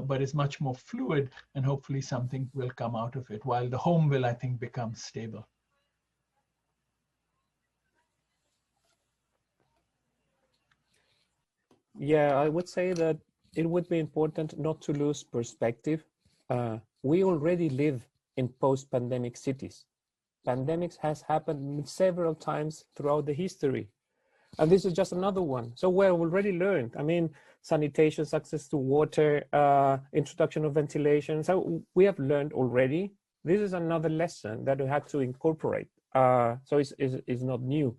but is much more fluid, and hopefully something will come out of it, while the home will, I think, become stable. Yeah, I would say that it would be important not to lose perspective. We already live in post-pandemic cities. Pandemics has happened several times throughout the history. And this is just another one. So we're already learned. I mean, sanitation, access to water, introduction of ventilation. So we have learned already. This is another lesson that we had to incorporate. So it's not new.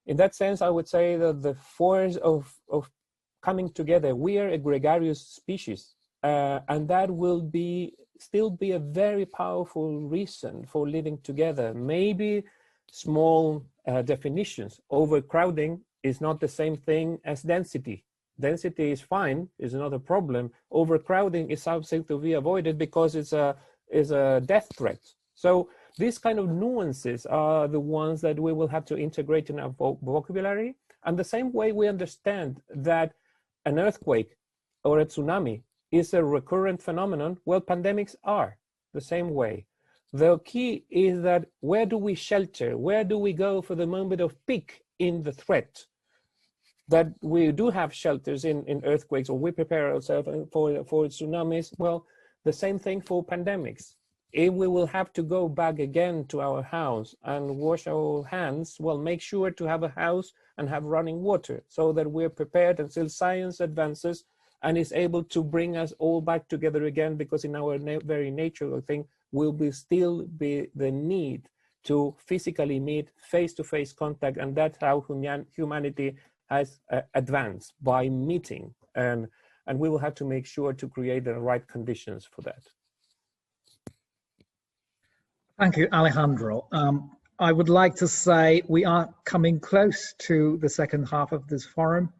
In that sense, I would say that the force of coming together, we are a gregarious species, and that will still be a very powerful reason for living together. Maybe small definitions. Overcrowding is not the same thing as density. Density is fine, is not a problem. Overcrowding is something to be avoided because it's a death threat. So these kind of nuances are the ones that we will have to integrate in our vocabulary. And the same way we understand that an earthquake or a tsunami is a recurrent phenomenon, well, pandemics are the same way. The key is that where do we shelter? Where do we go for the moment of peak in the threat? That we do have shelters in earthquakes, or we prepare ourselves for tsunamis. Well, the same thing for pandemics. If we will have to go back again to our house and wash our hands, well, make sure to have a house and have running water so that we're prepared until science advances and is able to bring us all back together again, because in our very nature, I think, will still be the need to physically meet, face-to-face contact, and that's how humanity has advanced, by meeting, and we will have to make sure to create the right conditions for that. Thank you, Alejandro. I would like to say we are coming close to the second half of this forum.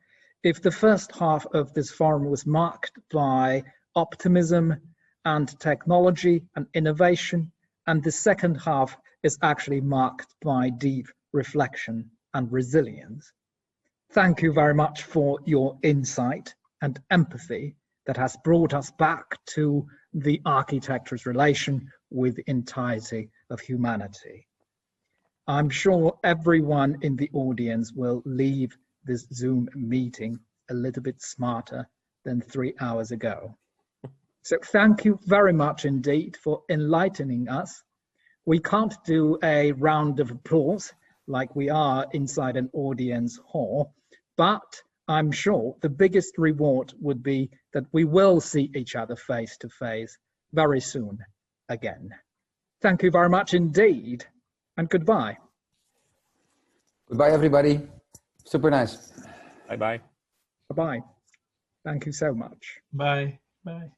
If the first half of this forum was marked by optimism and technology and innovation, and the second half is actually marked by deep reflection and resilience. Thank you very much for your insight and empathy that has brought us back to the architecture's relation with the entirety of humanity. I'm sure everyone in the audience will leave this Zoom meeting a little bit smarter than 3 hours ago. So thank you very much indeed for enlightening us. We can't do a round of applause like we are inside an audience hall, but I'm sure the biggest reward would be that we will see each other face to face very soon again. Thank you very much indeed, and goodbye. Goodbye, everybody. Super nice. Bye-bye. Bye-bye. Thank you so much. Bye. Bye.